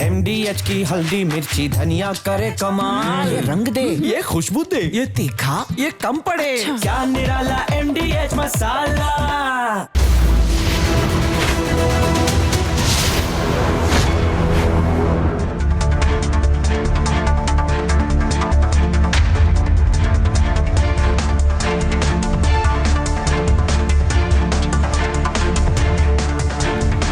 MDH की हल्दी मिर्ची धनिया करे कमाल। ये रंग दे, ये खुशबू दे, ये तीखा, ये कम पड़े। क्या निराला MDH मसाला।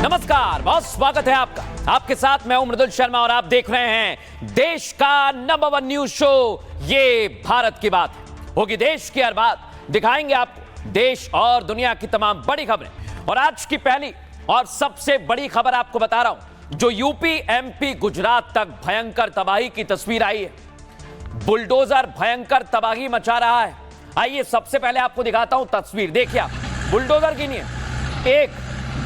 नमस्कार, बहुत स्वागत है आपका। आपके साथ मैं हूं मृदुल शर्मा और आप देख रहे हैं देश का नंबर 1 न्यूज शो ये भारत की बात है। होगी देश की हर बात, दिखाएंगे आपको देश और दुनिया की तमाम बड़ी खबरें। और आज की पहली और सबसे बड़ी खबर आपको बता रहा हूं, जो यूपी, MP, गुजरात तक भयंकर तबाही की तस्वीर आई है। बुलडोजर भयंकर तबाही मचा रहा है। आइए सबसे पहले आपको दिखाता हूं तस्वीर। देखिए आप, बुलडोजर गिनिए, 1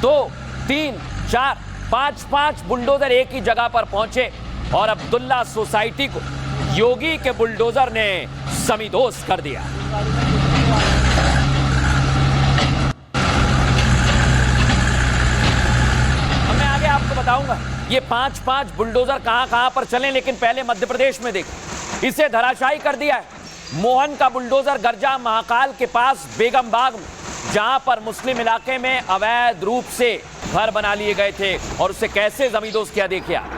2 3 4 5 बुलडोजर एक ही जगह पर पहुंचे और अब्दुल्ला सोसाइटी को योगी के बुलडोजर ने समीदोस कर दिया। अब मैं आगे आपको बताऊंगा ये 5 बुलडोजर कहां पर चले, लेकिन पहले मध्य प्रदेश में देखिए, इसे धराशायी कर दिया है। मोहन का बुलडोजर गर्जा महाकाल के पास बेगम बाग में, जहां पर मुस्लिम इलाके में अवैध रूप से घर बना लिए गए थे और उसे कैसे जमींदोज किया, देखिए आप।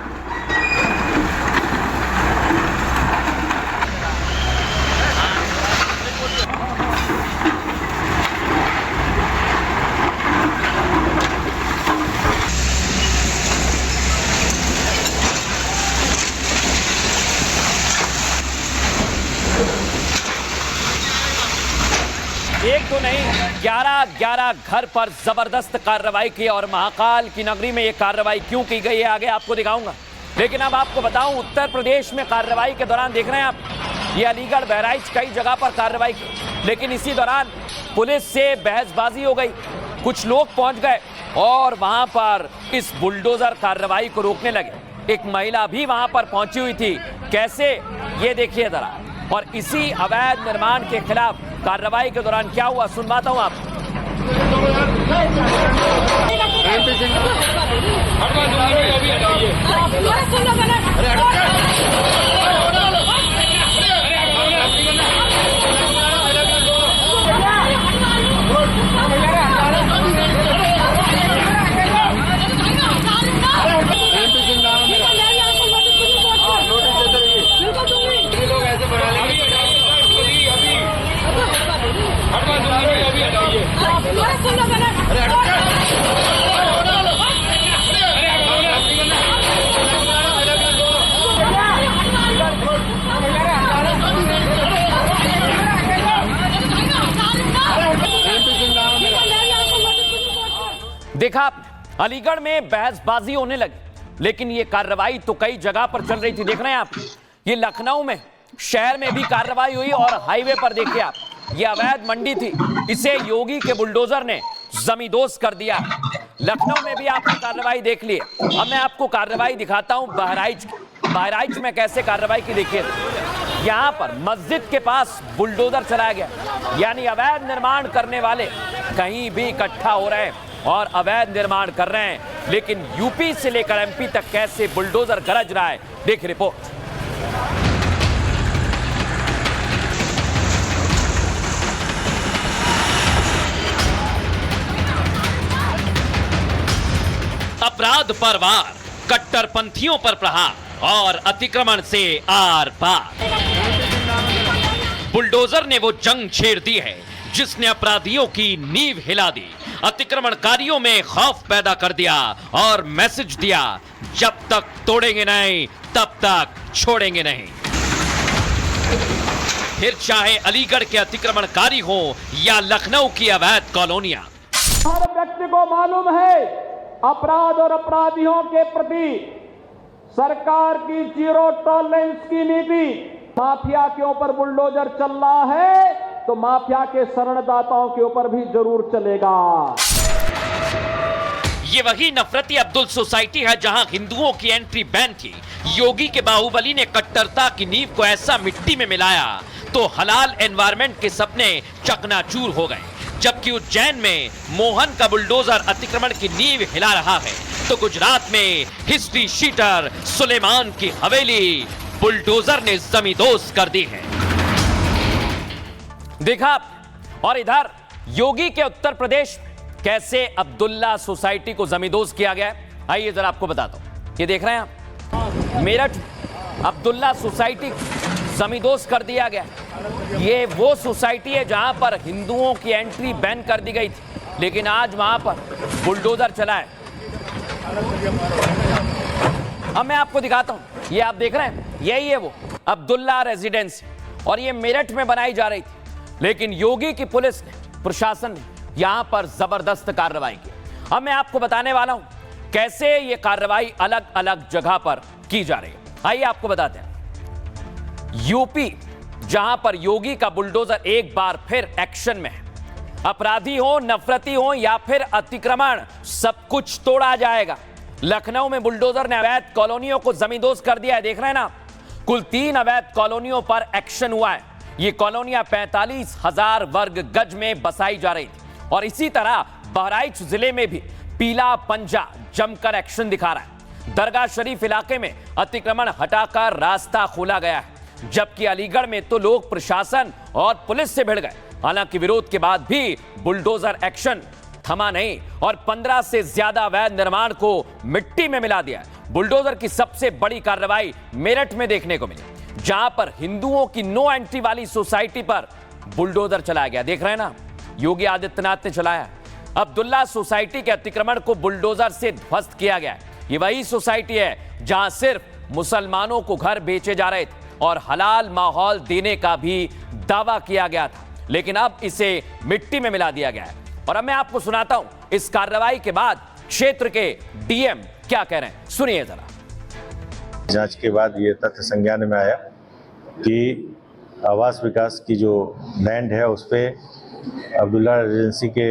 एक तो नहीं, 11 घर पर जबरदस्त कार्रवाई की। और महाकाल की नगरी में यह कार्रवाई क्यों की गई है आगे आपको दिखाऊंगा। लेकिन अब आपको बताऊं, उत्तर प्रदेश में कार्रवाई के दौरान देख रहे हैं आप, ये अलीगढ़, बहराइच, कई जगह पर कार्रवाई की, लेकिन इसी दौरान पुलिस से बहसबाजी हो गई। कुछ लोग पहुंच गए और वहां पर इस बुलडोजर कार्रवाई को रोकने लगे। एक महिला भी वहां पर पहुंची हुई थी, कैसे, ये देखिए जरा। और इसी अवैध निर्माण के खिलाफ कार्रवाई के दौरान क्या हुआ, सुनवाता हूं आप। देखा, अलीगढ़ में बहसबाजी होने लगी, लेकिन ये कार्रवाई तो कई जगह पर चल रही थी। देख रहे हैं आप, ये लखनऊ में, शहर में भी कार्रवाई हुई और हाईवे पर देखिए आप, ये अवैध मंडी थी, इसे योगी के बुलडोजर ने जमींदोज कर दिया। लखनऊ में भी आपने कार्रवाई देख ली। अब मैं आपको कार्रवाई दिखाता हूं बहराइच में कैसे कार्रवाई की। देखिए, यहां पर मस्जिद के पास बुलडोजर चलाया गया, यानी अवैध निर्माण करने वाले कहीं भी इकट्ठा हो रहे हैं और अवैध निर्माण कर रहे हैं। लेकिन यूपी से लेकर MP तक कैसे बुलडोजर गरज रहा है, देख रिपोर्ट। अपराध पर वार, कट्टरपंथियों पर प्रहार और अतिक्रमण से आर पार। बुलडोजर ने वो जंग छेड़ दी है जिसने अपराधियों की नींव हिला दी, अतिक्रमणकारियों में खौफ पैदा कर दिया और मैसेज दिया, जब तक तोड़ेंगे नहीं तब तक छोड़ेंगे नहीं। फिर चाहे अलीगढ़ के अतिक्रमणकारी हो या लखनऊ की अवैध कॉलोनियां। हर व्यक्ति को मालूम है अपराध और अपराधियों के प्रति सरकार की जीरो टॉलरेंस की नीति। माफिया के ऊपर बुलडोजर चल रहा है तो माफिया के शरणदाताओं के ऊपर भी जरूर चलेगा। ये वही नफरती अब्दुल सोसाइटी है जहां हिंदुओं की एंट्री बैन थी। योगी के बाहुबली ने कट्टरता की नींव को ऐसा मिट्टी में मिलाया तो हलाल एनवायरमेंट के सपने चकनाचूर हो गए। जबकि उज्जैन में मोहन का बुलडोजर अतिक्रमण की नींव हिला रहा है तो गुजरात में हिस्ट्री शीटर सुलेमान की हवेली बुलडोजर ने जमींदोज कर दी है। देखा। और इधर योगी के उत्तर प्रदेश कैसे अब्दुल्ला सोसाइटी को जमींदोज किया गया है, आइए जरा आपको बताता हूं। ये देख रहे हैं आप, मेरठ अब्दुल्ला सोसाइटी जमींदोज कर दिया गया। ये वो सोसाइटी है जहां पर हिंदुओं की एंट्री बैन कर दी गई थी, लेकिन आज वहां पर बुलडोजर चला है। अब मैं आपको दिखाता हूं, ये आप देख रहे हैं, यही है वो अब्दुल्ला रेजिडेंसी, और ये मेरठ में बनाई जा रही थी, लेकिन योगी की पुलिस ने, प्रशासन ने यहां पर जबरदस्त कार्रवाई की। अब मैं आपको बताने वाला हूं कैसे ये कार्रवाई अलग अलग जगह पर की जा रही है। आइए आपको बताते हैं। यूपी, जहां पर योगी का बुलडोजर एक बार फिर एक्शन में है। अपराधी हो, नफरती हो या फिर अतिक्रमण, सब कुछ तोड़ा जाएगा। लखनऊ में बुलडोजर ने अवैध कॉलोनियों को जमींदोज कर दिया है, देख रहे हैं ना। कुल 3 अवैध कॉलोनियों पर एक्शन हुआ है। ये कॉलोनियां 45,000 वर्ग गज में बसाई जा रही थी। और इसी तरह बहराइच जिले में भी पीला पंजा जमकर एक्शन दिखा रहा है। दरगाह शरीफ इलाके में अतिक्रमण हटाकर रास्ता खोला गया है, जबकि अलीगढ़ में तो लोग प्रशासन और पुलिस से भिड़ गए। हालांकि विरोध के बाद भी बुलडोजर एक्शन थमा नहीं और 15 से ज्यादा अवैध निर्माण को मिट्टी में मिला दिया। बुलडोजर की सबसे बड़ी कार्रवाई मेरठ में देखने को मिली, जहां पर हिंदुओं की नो एंट्री वाली सोसाइटी पर बुलडोजर चलाया गया। देख रहे हैं ना, योगी आदित्यनाथ ने चलाया। अब्दुल्ला सोसाइटी के अतिक्रमण को बुलडोजर से ध्वस्त किया गया। ये वही सोसाइटी है जहां सिर्फ मुसलमानों को घर बेचे जा रहे थे और हलाल माहौल देने का भी दावा किया गया था, लेकिन अब इसे मिट्टी में मिला दिया गया है। और अब मैं आपको सुनाता हूं इस कार्रवाई के बाद क्षेत्र के डीएम क्या कह रहे हैं, सुनिए जरा। जांच के बाद ये तथ्य संज्ञान में आया कि आवास विकास की जो लैंड है उस पे अब्दुल्ला रेजिडेंसी के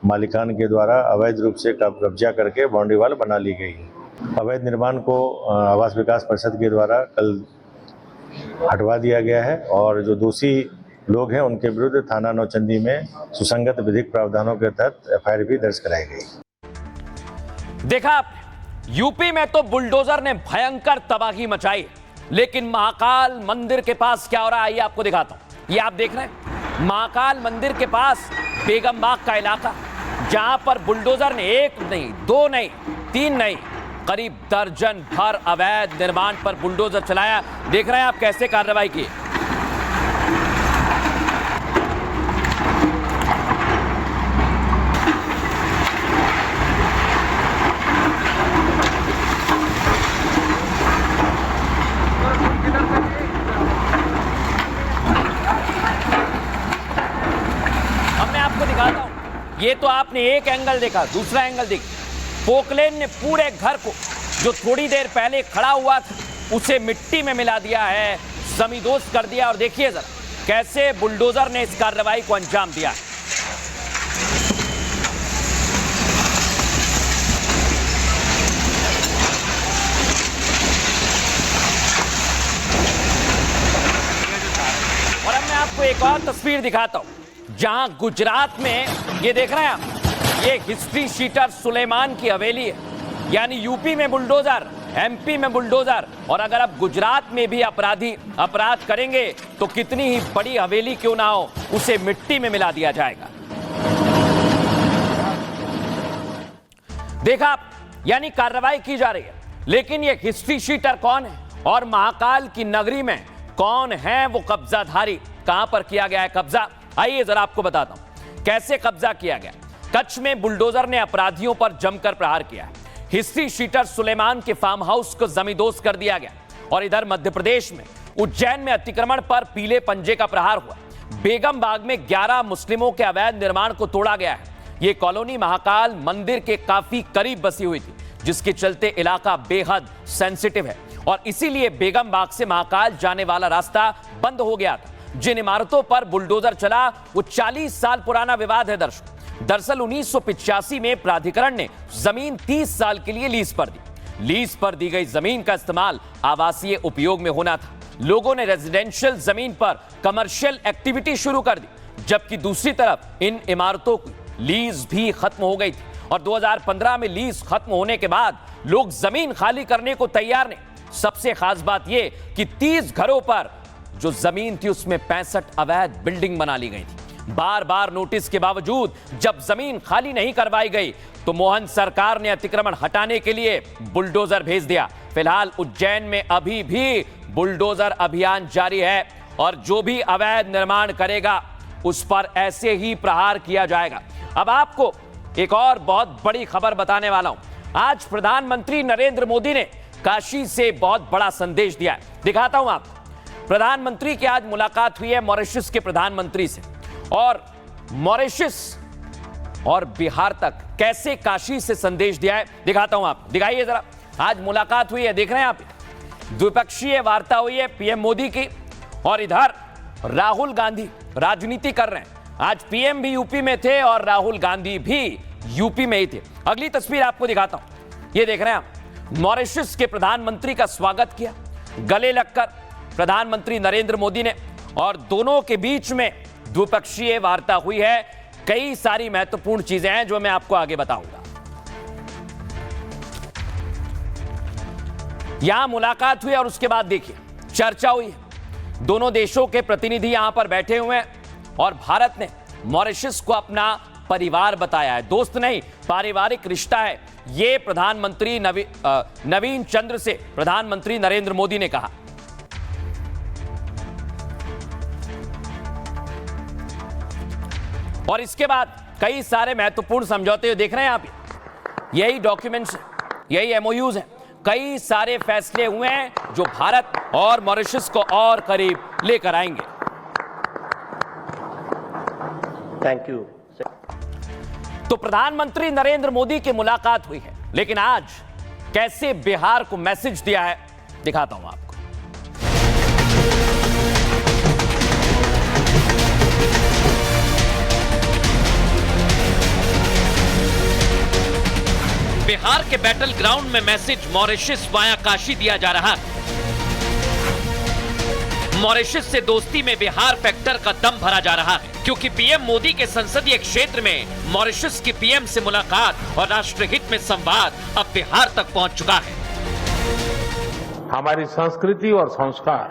मालिकान के द्वारा अवैध रूप से कब्जा करके बाउंड्री वाल बना ली गई है। अवैध निर्माण को आवास विकास परिषद के द्वारा कल हटवा दिया गया है और जो दोषी लोग हैं उनके विरुद्ध थाना नौचंदी में सुसंगत विधिक प्रावधानों के तहत एफआईआर भी दर्ज कराई गई। देखा आप, यूपी में तो बुलडोजर ने भयंकर तबाही मचाई, लेकिन महाकाल मंदिर के पास क्या हो रहा है आइए आपको दिखाता हूं। ये आप देख रहे हैं महाकाल मंदिर के पास बेगम बाग का इलाका, जहां पर बुलडोजर ने 1 नहीं 2 नहीं 3 नहीं करीब दर्जन भर अवैध निर्माण पर बुलडोजर चलाया। देख रहे हैं आप कैसे कार्रवाई की। ये तो आपने एक एंगल देखा, दूसरा एंगल देखिए। पोकलेन ने पूरे घर को जो थोड़ी देर पहले खड़ा हुआ था उसे मिट्टी में मिला दिया है, जमींदोज कर दिया। और देखिए जरा कैसे बुलडोजर ने इस कार्रवाई को अंजाम दिया है। और अब मैं आपको एक और तस्वीर दिखाता हूं, जहां गुजरात में ये देख रहे हैं आप, ये हिस्ट्री शीटर सुलेमान की हवेली है। यानी यूपी में बुलडोजर, एमपी में बुलडोजर, और अगर अब गुजरात में भी अपराधी अपराध करेंगे तो कितनी ही बड़ी हवेली क्यों ना हो, उसे मिट्टी में मिला दिया जाएगा। देखा आप, यानी कार्रवाई की जा रही है, लेकिन ये हिस्ट्री शीटर कौन है और महाकाल की नगरी में कौन है वो कब्जाधारी, कहां पर किया गया है कब्जा, आइए जरा आपको बताता हूं कैसे कब्जा किया गया। कच्छ में बुलडोजर ने अपराधियों पर जमकर प्रहार किया है। हिस्ट्री शीटर सुलेमान के फार्म हाउस को जमींदोज कर दिया गया। और इधर मध्य प्रदेश में उज्जैन में अतिक्रमण पर पीले पंजे का प्रहार हुआ। बेगम बाग में 11 मुस्लिमों के अवैध निर्माण को तोड़ा गया है। यह कॉलोनी महाकाल मंदिर के काफी करीब बसी हुई थी, जिसके चलते इलाका बेहद सेंसिटिव है और इसीलिए बेगम बाग से महाकाल जाने वाला रास्ता बंद हो गया था। जिन इमारतों पर बुलडोजर चला वो 40 साल पुराना विवाद है दरअसल 1985 में प्राधिकरण ने जमीन 30 साल के लिए लीज पर दी। लीज पर दी गई जमीन का इस्तेमाल आवासीय उपयोग में होना था। लोगों ने रेजिडेंशियल जमीन पर कमर्शियल एक्टिविटी शुरू कर दी, जबकि दूसरी तरफ इन इमारतों की लीज भी खत्म हो गई थी और 2015 में लीज खत्म होने के बाद लोग जमीन खाली करने को तैयार नहीं। सबसे खास बात यह कि 30 घरों पर जो जमीन थी उसमें 65 अवैध बिल्डिंग बना ली गई थी। बार बार नोटिस के बावजूद जब जमीन खाली नहीं करवाई गई तो मोहन सरकार ने अतिक्रमण हटाने के लिए बुलडोजर भेज दिया। फिलहाल उज्जैन में अभी भी बुलडोजर अभियान जारी है और जो भी अवैध निर्माण करेगा उस पर ऐसे ही प्रहार किया जाएगा। अब आपको एक और बहुत बड़ी खबर बताने वाला हूं। आज प्रधानमंत्री नरेंद्र मोदी ने काशी से बहुत बड़ा संदेश दिया है, दिखाता हूं आपको। प्रधानमंत्री की आज मुलाकात हुई है मॉरिशस के प्रधानमंत्री से, और मॉरिशस और बिहार तक कैसे काशी से संदेश दिया है दिखाता हूं आपको। दिखाइए जरा, आज मुलाकात हुई है, देख रहे हैं आप, द्विपक्षीय वार्ता हुई है पीएम मोदी की, और इधर राहुल गांधी राजनीति कर रहे हैं। आज पीएम भी यूपी में थे और राहुल गांधी भी यूपी में ही थे। अगली तस्वीर आपको दिखाता हूं, ये देख रहे हैं आप, मॉरिशस के प्रधानमंत्री का स्वागत किया गले लगकर प्रधानमंत्री नरेंद्र मोदी ने, और दोनों के बीच में द्विपक्षीय वार्ता हुई है। कई सारी महत्वपूर्ण चीजें हैं जो मैं आपको आगे बताऊंगा। यहां मुलाकात हुई और उसके बाद देखिए चर्चा हुई है। दोनों देशों के प्रतिनिधि यहां पर बैठे हुए हैं और भारत ने मॉरिशस को अपना परिवार बताया है, दोस्त नहीं पारिवारिक रिश्ता है, यह प्रधानमंत्री नवीन चंद्र से प्रधानमंत्री नरेंद्र मोदी ने कहा। और इसके बाद कई सारे महत्वपूर्ण समझौते देख रहे हैं आप, यही डॉक्यूमेंट्स, यही एमओयूज हैं, कई सारे फैसले हुए हैं जो भारत और मॉरिशस को और करीब लेकर आएंगे। Thank you. तो प्रधानमंत्री नरेंद्र मोदी की मुलाकात हुई है, लेकिन आज कैसे बिहार को मैसेज दिया है दिखाता हूं आपको। बिहार के बैटल ग्राउंड में मैसेज मॉरिशस वाया काशी दिया जा रहा है। मॉरिशस से दोस्ती में बिहार फैक्टर का दम भरा जा रहा है, क्योंकि पीएम मोदी के संसदीय क्षेत्र में मॉरिशस की पीएम से मुलाकात और राष्ट्रहित में संवाद अब बिहार तक पहुंच चुका है। हमारी संस्कृति और संस्कार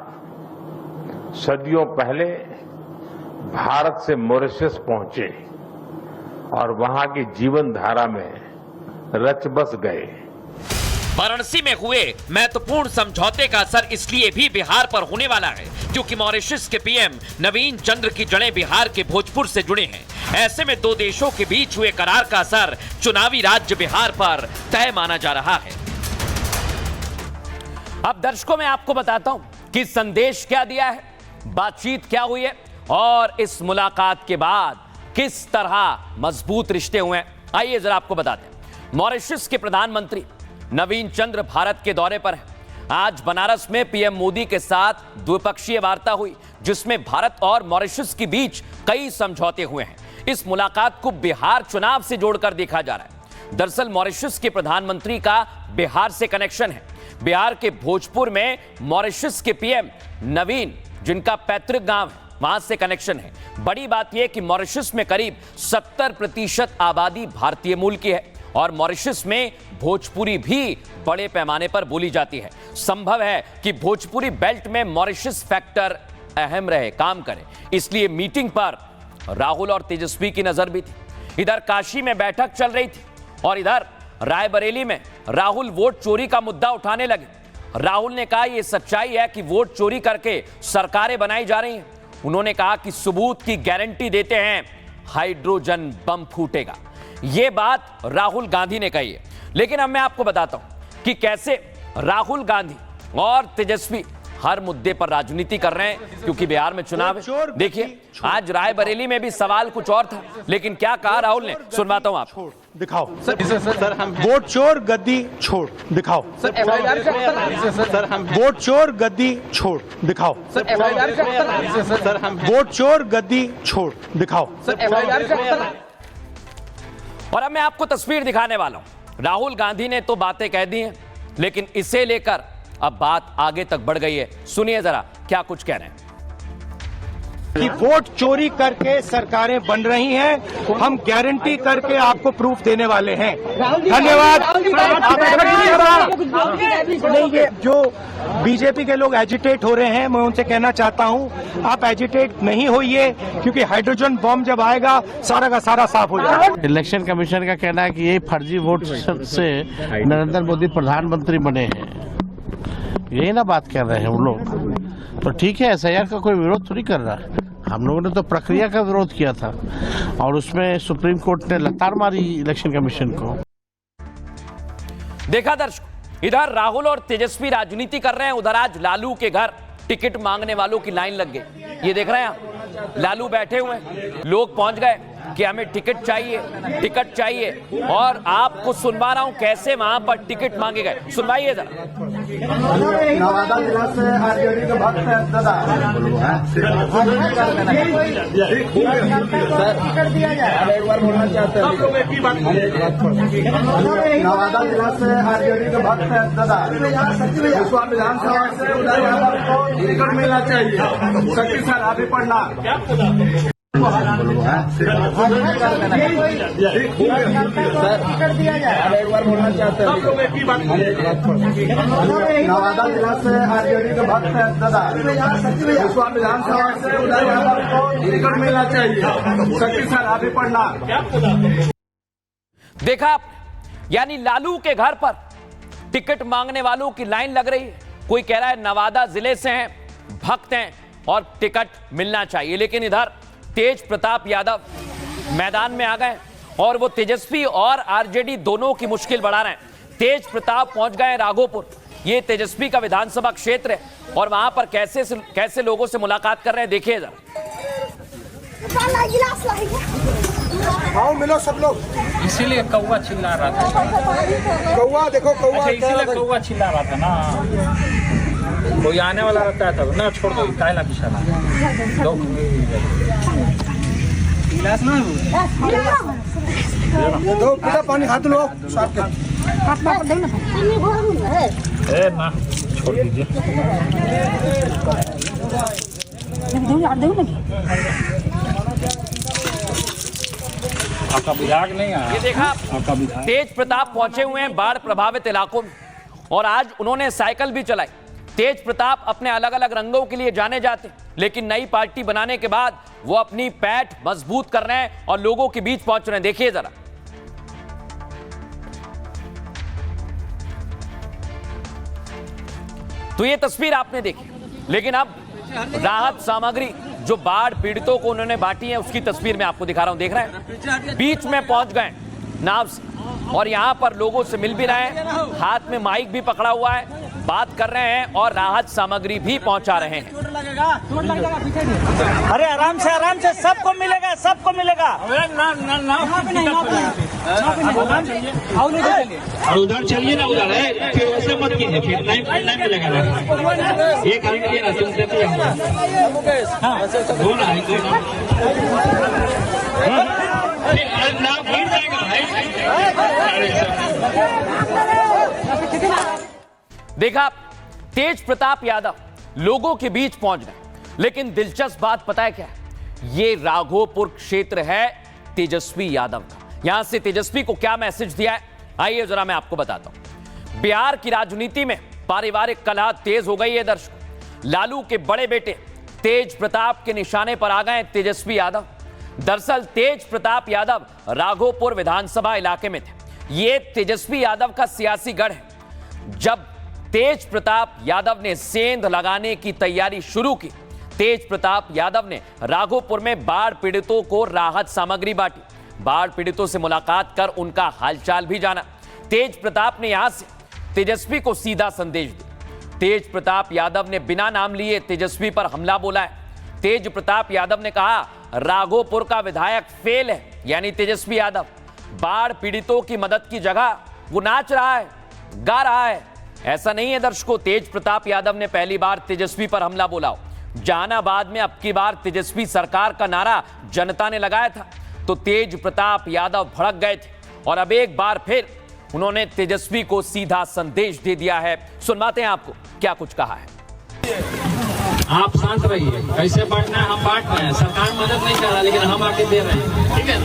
सदियों पहले भारत से मॉरिशस पहुंचे और वहां की जीवन धारा में रच बस गए। वाराणसी में हुए महत्वपूर्ण समझौते का असर इसलिए भी बिहार पर होने वाला है क्योंकि मॉरिशस के पीएम नवीन चंद्र की जड़ें बिहार के भोजपुर से जुड़े हैं। ऐसे में दो देशों के बीच हुए करार का असर चुनावी राज्य बिहार पर तय माना जा रहा है। अब दर्शकों मैं आपको बताता हूं कि संदेश क्या दिया है, बातचीत क्या हुई है और इस मुलाकात के बाद किस तरह मजबूत रिश्ते हुए हैं। आइए जरा आपको बताते हैं। मॉरिशस के प्रधानमंत्री नवीन चंद्र भारत के दौरे पर हैं। आज बनारस में पीएम मोदी के साथ द्विपक्षीय वार्ता हुई जिसमें भारत और मॉरिशस के बीच कई समझौते हुए हैं। इस मुलाकात को बिहार चुनाव से जोड़कर देखा जा रहा है। दरअसल मॉरिशस के प्रधानमंत्री का बिहार से कनेक्शन है। बिहार के भोजपुर में मॉरिशस के पीएम नवीन, जिनका पैतृक गांव है, वहां से कनेक्शन है। बड़ी बात यह कि मॉरिशस में करीब 70% आबादी भारतीय मूल की है और मॉरिशस में भोजपुरी भी बड़े पैमाने पर बोली जाती है। संभव है कि भोजपुरी बेल्ट में मॉरिशस फैक्टर अहम रहे, काम करे, इसलिए मीटिंग पर राहुल और तेजस्वी की नजर भी थी। इधर काशी में बैठक चल रही थी और इधर रायबरेली में राहुल वोट चोरी का मुद्दा उठाने लगे। राहुल ने कहा यह सच्चाई है कि वोट चोरी करके सरकारें बनाई जा रही हैं। उन्होंने कहा कि सबूत की गारंटी देते हैं हाइड्रोजन बम फूटेगा। यह बात राहुल गांधी ने कही है। लेकिन अब मैं आपको बताता हूं कि कैसे राहुल गांधी और तेजस्वी हर मुद्दे पर राजनीति कर रहे हैं क्योंकि बिहार में चुनाव है। देखिए आज रायबरेली में भी सवाल कुछ और था, लेकिन क्या कहा राहुल ने, सुनवाता हूं आपको। दिखाओ सर, हम वोट चोर गद्दी छोड़ दिखाओ सर, हम वोट चोर गद्दी छोड़ दिखाओ सर, हम वोट चोर गद्दी छोड़ दिखाओ सर। और अब मैं आपको तस्वीर दिखाने वाला हूं। राहुल गांधी ने तो बातें कह दी हैं, लेकिन इसे लेकर अब बात आगे तक बढ़ गई है। सुनिए जरा क्या कुछ कह रहे हैं। कि वोट चोरी करके सरकारें बन रही हैं, हम गारंटी करके आपको प्रूफ देने वाले हैं। धन्यवाद। जो बीजेपी के लोग एजिटेट हो रहे हैं, मैं उनसे कहना चाहता हूं, आप एजिटेट नहीं होइए, क्योंकि हाइड्रोजन बॉम्ब जब आएगा सारा का सारा साफ हो जाएगा। इलेक्शन कमीशन का कहना है कि ये फर्जी वोट से नरेंद्र मोदी प्रधानमंत्री बने हैं, यही ना बात कर रहे हैं वो लोग। तो ठीक है, एसआईआर का कोई विरोध थोड़ी कर रहा है, हम लोगों ने तो प्रक्रिया का विरोध किया था और उसमें सुप्रीम कोर्ट ने लताड़ मारी इलेक्शन कमीशन को। देखा दर्शक, इधर राहुल और तेजस्वी राजनीति कर रहे हैं, उधर आज लालू के घर टिकट मांगने वालों की लाइन लग गई। ये देख रहे हैं आप, लालू बैठे हुए हैं, लोग पहुंच गए कि हमें टिकट चाहिए, और आपको सुनवा रहा हूं कैसे वहां पर टिकट मांगे गए। सुनवाइए जरा। नवादा जिला से आरजेडी के भक्त हैं दादा, एक बार बोलना चाहते हैं। नवादा जिला से आरजेडी के भक्त हैं दादा, विश्वा विधानसभा से उदय यादव को टिकट मिलना चाहिए। सचिव सर अभी पढ़ना एक बार बोलना चाहते हैं। नवादा जिला से आरजेडी के भक्त हैं दादा, विश्वा विधानसभा से उदय यादव को टिकट मिलना चाहिए। सचिव सर अभी पढ़ना। देखा आप, यानी लालू के घर पर टिकट मांगने वालों की लाइन लग रही है। कोई कह रहा है नवादा जिले से हैं, भक्त हैं और टिकट मिलना चाहिए, लेकिन इधर तेज प्रताप यादव मैदान में आ गए और वो तेजस्वी और आरजेडी दोनों की मुश्किल बढ़ा रहे हैं। तेज प्रताप पहुंच गए राघोपुर, ये तेजस्वी का विधानसभा क्षेत्र है, और वहां पर कैसे लोगों से मुलाकात कर रहे हैं, देखिए जरा। आओ मिलो सब लोग। इसीलिए कौवा चिल्ला रहा था। कौवा देखो, कौवा इसीलिए कौवा चिल्ला रहा था ना, कोई आने वाला रहता है तब ना, छोड़ दो, काहे ना पिछाना दो पीला पानी हाथ लो साथ के। ना छोड़ दीजिए। आपका विधायक नहीं आया। ये देखा, तेज प्रताप पहुंचे हुए हैं बाढ़ प्रभावित इलाकों में, और आज उन्होंने साइकिल भी चलाई। तेज प्रताप अपने अलग अलग रंगों के लिए जाने जाते, लेकिन नई पार्टी बनाने के बाद वो अपनी पैठ मजबूत कर रहे हैं और लोगों के बीच पहुंच रहे हैं। देखिए जरा। तो ये तस्वीर आपने देखी, लेकिन अब राहत सामग्री जो बाढ़ पीड़ितों को उन्होंने बांटी है, उसकी तस्वीर मैं आपको दिखा रहा हूं। देख रहे हैं, बीच में पहुंच गए नाव से, और यहां पर लोगों से मिल भी रहे हैं, हाथ में माइक भी पकड़ा हुआ है, बात कर रहे हैं और राहत सामग्री भी पहुंचा रहे हैं। अरे आराम से सबको मिलेगा, सबको मिलेगा। और उधर चलिए ना, उधर है फिर वैसे मत कीजिए, फिर लाइन में लगा एक आदमी ना सुनते देखा, तेज प्रताप यादव लोगों के बीच पहुंच गए, लेकिन दिलचस्प बात पता है क्या है? ये राघोपुर क्षेत्र है तेजस्वी यादव का। यहां से तेजस्वी को क्या मैसेज दिया है, आइए जरा मैं आपको बताता हूं। बिहार की राजनीति में पारिवारिक कलह तेज हो गई है दर्शकों। लालू के बड़े बेटे तेज प्रताप के निशाने पर आ गए तेजस्वी यादव। दरअसल तेज प्रताप यादव राघोपुर विधानसभा इलाके में थे। ये तेजस्वी यादव का सियासी गढ़ है। जब तेज प्रताप यादव ने सेंध लगाने की तैयारी शुरू की, तेज प्रताप यादव ने राघोपुर में बाढ़ पीड़ितों को राहत सामग्री बांटी, बाढ़ पीड़ितों से मुलाकात कर उनका हालचाल भी जाना। तेज प्रताप ने यहां से तेजस्वी को सीधा संदेश दिया। तेज प्रताप यादव ने बिना नाम लिए तेजस्वी पर हमला बोला है। तेज प्रताप यादव ने कहा राघोपुर का विधायक फेल है, यानी तेजस्वी यादव। बाढ़ पीड़ितों की मदद की जगह वो नाच रहा है, गा रहा है। ऐसा नहीं है दर्शकों, तेज प्रताप यादव ने पहली बार तेजस्वी पर हमला बोला। जहानाबाद में अब की बार तेजस्वी सरकार का नारा जनता ने लगाया था, तो तेज प्रताप यादव भड़क गए थे और अब एक बार फिर उन्होंने तेजस्वी को सीधा संदेश दे दिया है। सुनवाते हैं आपको क्या कुछ कहा है। आप शांत रहिए, कैसे बांटना है हम बांट रहे हैं, सरकार मदद नहीं कर रहा लेकिन हम आके दे रहे हैं, ठीक है।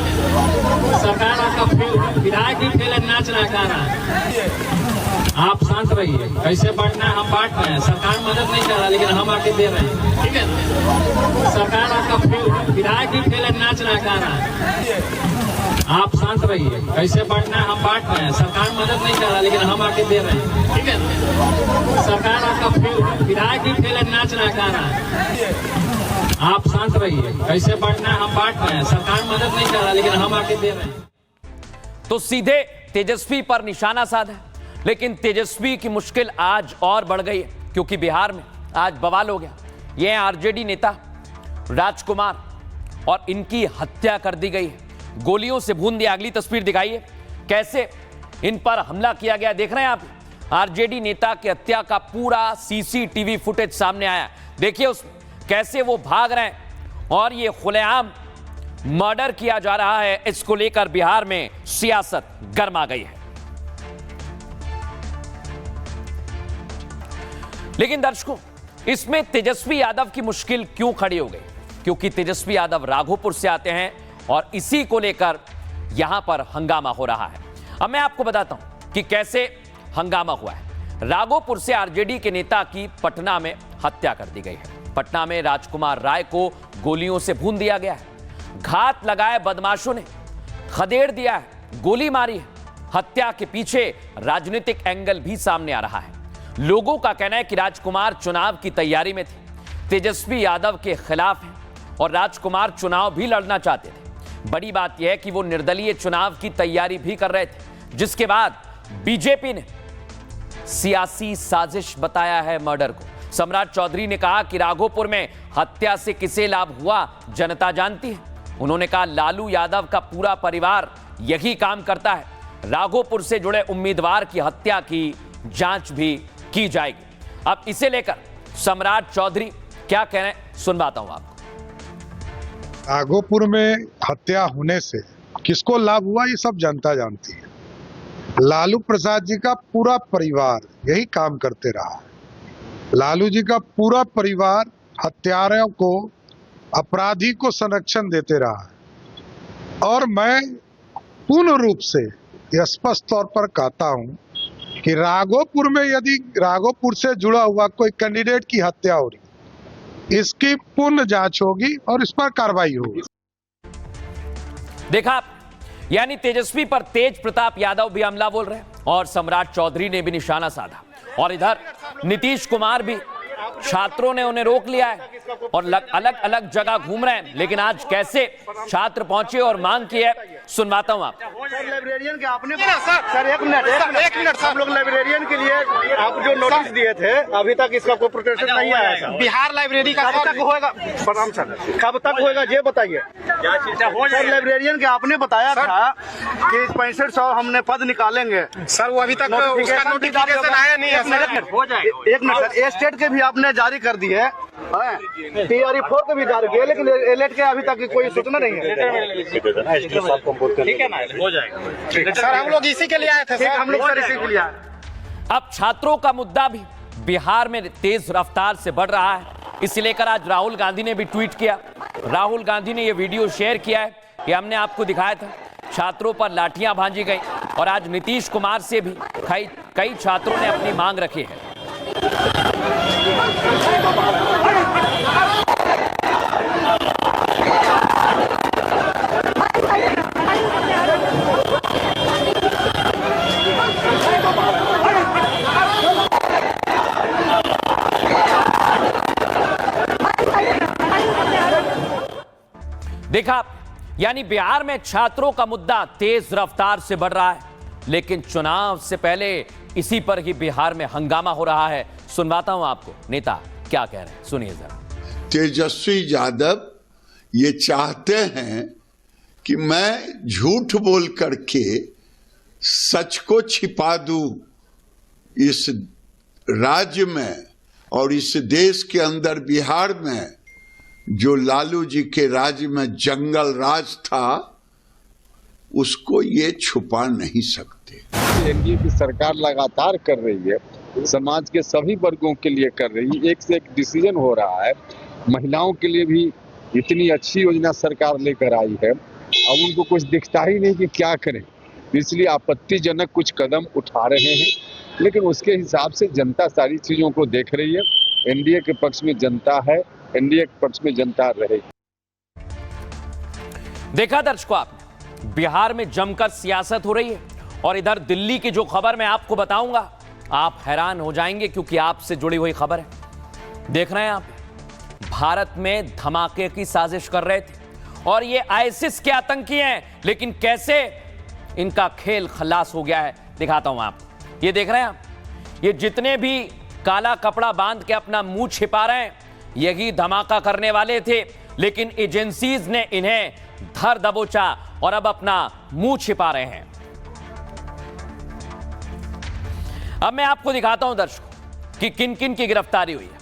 सरकार आपका फेल, विधायक भी फेल है, नाचना गाना। आप शांत रहिए, कैसे बांटना है हम बांट रहे हैं, सरकार मदद नहीं कर रहा लेकिन हम आके दे रहे हैं, ठीक है। सरकार आपका फेल, विधायक भी फेल है, नाचना गाना। आप शांत रहिए, कैसे बांटना है हम बांट रहे हैं, सरकार मदद नहीं कर रहा लेकिन हम आके दे रहे हैं, ठीक है। सरकार आपका फेल, विधायक भी फेल है, नाचना गाना। आप शांत रहिए, कैसे बांटना है हम बांट रहे हैं, सरकार मदद नहीं कर रहा लेकिन हम आके दे रहे हैं। तो सीधे तेजस्वी पर निशाना साधा, लेकिन तेजस्वी की मुश्किल आज और बढ़ गई है, क्योंकि बिहार में आज बवाल हो गया। ये आरजेडी नेता राजकुमार और इनकी हत्या कर दी गई है, गोलियों से भून दिया। अगली तस्वीर दिखाइए, कैसे इन पर हमला किया गया। देख रहे हैं आप, आरजेडी नेता की हत्या का पूरा सीसीटीवी फुटेज सामने आया। देखिए उसमें कैसे वो भाग रहे हैं और ये खुलेआम मर्डर किया जा रहा है। इसको लेकर बिहार में सियासत गर्मा गई है। लेकिन दर्शकों, इसमें तेजस्वी यादव की मुश्किल क्यों खड़ी हो गई? क्योंकि तेजस्वी यादव राघोपुर से आते हैं और इसी को लेकर यहां पर हंगामा हो रहा है। अब मैं आपको बताता हूं कि कैसे हंगामा हुआ है। राघोपुर से आरजेडी के नेता की पटना में हत्या कर दी गई है। पटना में राजकुमार राय को गोलियों से भून दिया गया है। घात लगाए बदमाशों ने खदेड़ दिया है, गोली मारी है। हत्या के पीछे राजनीतिक एंगल भी सामने आ रहा है। लोगों का कहना है कि राजकुमार चुनाव की तैयारी में थे, तेजस्वी यादव के खिलाफ हैं और राजकुमार चुनाव भी लड़ना चाहते थे। बड़ी बात यह है कि वो निर्दलीय चुनाव की तैयारी भी कर रहे थे, जिसके बाद बीजेपी ने सियासी साजिश बताया है मर्डर को। सम्राट चौधरी ने कहा कि राघोपुर में हत्या से किसे लाभ हुआ जनता जानती है। उन्होंने कहा लालू यादव का पूरा परिवार यही काम करता है। राघोपुर से जुड़े उम्मीदवार की हत्या की जांच भी की जाएगी। अब इसे लेकर सम्राट चौधरी क्या कह रहे हैं सुनवाता हूं आपको। राघोपुर में हत्या होने से किसको लाभ हुआ ये सब जनता जानती है। लालू प्रसाद जी का पूरा परिवार यही काम करते रहा। लालू जी का पूरा परिवार हत्यारों को, अपराधी को संरक्षण देते रहा। और मैं पूर्ण रूप से स्पष्ट तौर पर कहता हूं कि राघोपुर में यदि राघोपुर से जुड़ा हुआ कोई कैंडिडेट की हत्या हो रही, इसकी पूर्ण जांच होगी और इस पर कार्रवाई होगी। देखा, यानी तेजस्वी पर तेज प्रताप यादव भी हमला बोल रहे हैं और सम्राट चौधरी ने भी निशाना साधा। और इधर नीतीश कुमार भी, छात्रों ने उन्हें रोक लिया है और अलग अलग जगह घूम रहे हैं। लेकिन आज कैसे छात्र पहुंचे और मांग की है सुनवाता हूं आप। लाइब्रेरियन के आपने सर एक मिनट हम लोग लाइब्रेरियन के लिए आप जो नोटिस दिए थे अभी तक इसका कोई प्रोटेक्शन नहीं आया सर। बिहार लाइब्रेरी का कब तक होगा? प्रणाम सर, कब तक होगा ये बताइए। सर लाइब्रेरियन के आपने बताया था कि 6500 हमने पद निकालेंगे सर, वो अभी तक उसका नोटिफिकेशन आया नहीं है सर। एक मिनट सर, स्टेट के भी आपने जारी कर दी है, TRE4 के भी जारी किए, लेकिन एलेट के अभी तक कोई सूचना नहीं है। ठीक है ना, हो जाएगा सर। हम लोग इसी के लिए आए थे सर, हम लोग सर इसी के लिए आए। अब छात्रों का मुद्दा भी बिहार में तेज रफ्तार से बढ़ रहा है। इसे लेकर आज राहुल गांधी ने भी ट्वीट किया। राहुल गांधी ने यह वीडियो शेयर किया है कि हमने आपको दिखाया था, छात्रों पर लाठियां भांजी गई। और आज नीतीश कुमार से भी कई छात्रों ने अपनी मांग रखी है। देखा, यानी बिहार में छात्रों का मुद्दा तेज रफ्तार से बढ़ रहा है, लेकिन चुनाव से पहले इसी पर ही बिहार में हंगामा हो रहा है। सुनवाता हूं आपको नेता क्या कह रहे हैं, सुनिए जरा। तेजस्वी यादव ये चाहते हैं कि मैं झूठ बोल करके सच को छिपा दूं इस राज्य में और इस देश के अंदर। बिहार में जो लालू जी के राज्य में जंगल राज था, उसको ये छुपा नहीं सकते। एनडीए की सरकार लगातार कर रही है समाज के सभी वर्गों के लिए कर रही है। एक से एक डिसीजन हो रहा है। महिलाओं के लिए भी इतनी अच्छी योजना सरकार लेकर आई है, अब उनको कुछ दिखता ही नहीं कि क्या करें, इसलिए आपत्तिजनक कुछ कदम उठा रहे हैं, लेकिन उसके हिसाब से जनता सारी चीजों को देख रही है। एनडीए के पक्ष में जनता है, एनडीए के पक्ष में जनता रहेगी। देखा दर्शकों, आपने बिहार में जमकर सियासत हो रही है और इधर दिल्ली की जो खबर मैं आपको बताऊंगा आप हैरान हो जाएंगे, क्योंकि आपसे जुड़ी हुई खबर है। देख रहे हैं आप, भारत में धमाके की साजिश कर रहे थे और ये आईएसआईएस के आतंकी हैं, लेकिन कैसे इनका खेल खलास हो गया है दिखाता हूं आपको। ये देख रहे हैं आप, ये जितने भी काला कपड़ा बांध के अपना मुंह छिपा रहे हैं, यही धमाका करने वाले थे, लेकिन एजेंसीज ने इन्हें धर दबोचा और अब अपना मुंह छिपा रहे हैं। अब मैं आपको दिखाता हूं दर्शकों कि किन किन की गिरफ्तारी हुई है।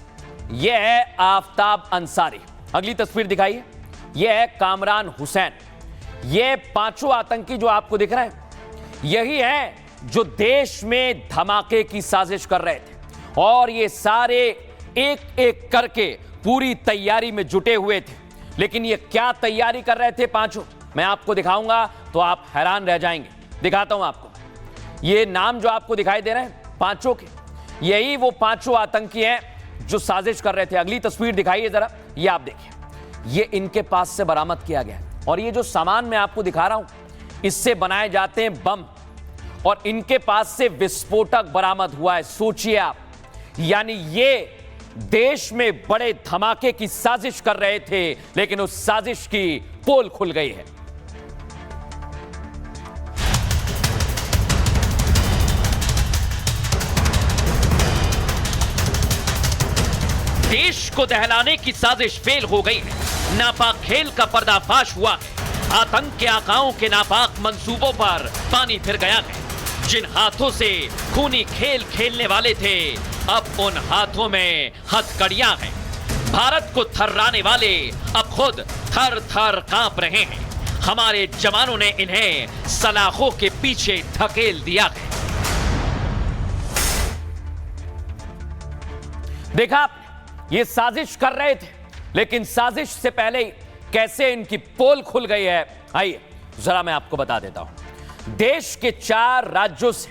यह है आफताब अंसारी, अगली तस्वीर दिखाइए। यह है कामरान हुसैन। ये पांचों आतंकी जो आपको दिख रहे हैं, यही है जो देश में धमाके की साजिश कर रहे थे और ये सारे एक एक करके पूरी तैयारी में जुटे हुए थे। लेकिन ये क्या तैयारी कर रहे थे पांचों, मैं आपको दिखाऊंगा तो आप हैरान रह जाएंगे। दिखाता हूं आपको। ये नाम जो आपको दिखाई दे रहे हैं पांचों के, यही वो पांचों आतंकी हैं जो साजिश कर रहे थे। अगली तस्वीर दिखाइए जरा, ये आप देखिए, ये इनके पास से बरामद किया गया है और ये जो सामान मैं आपको दिखा रहा हूं, इससे बनाए जाते हैं बम और इनके पास से विस्फोटक बरामद हुआ है। सोचिए आप, यानी ये देश में बड़े धमाके की साजिश कर रहे थे, लेकिन उस साजिश की पोल खुल गई है। देश को दहलाने की साजिश फेल हो गई है। नापाक खेल का पर्दाफाश हुआ है। आतंक के आकाओं के नापाक मंसूबों पर पानी फिर गया है। जिन हाथों से खूनी खेल खेलने वाले थे, अब उन हाथों में हथकड़ियां हैं। भारत को थर्राने वाले अब खुद थर थर कांप रहे हैं। हमारे जवानों ने इन्हें सलाखों के पीछे धकेल दिया है। देखा आपने, ये साजिश कर रहे थे, लेकिन साजिश से पहले ही कैसे इनकी पोल खुल गई है, आइए जरा मैं आपको बता देता हूं। देश के 4 राज्यों से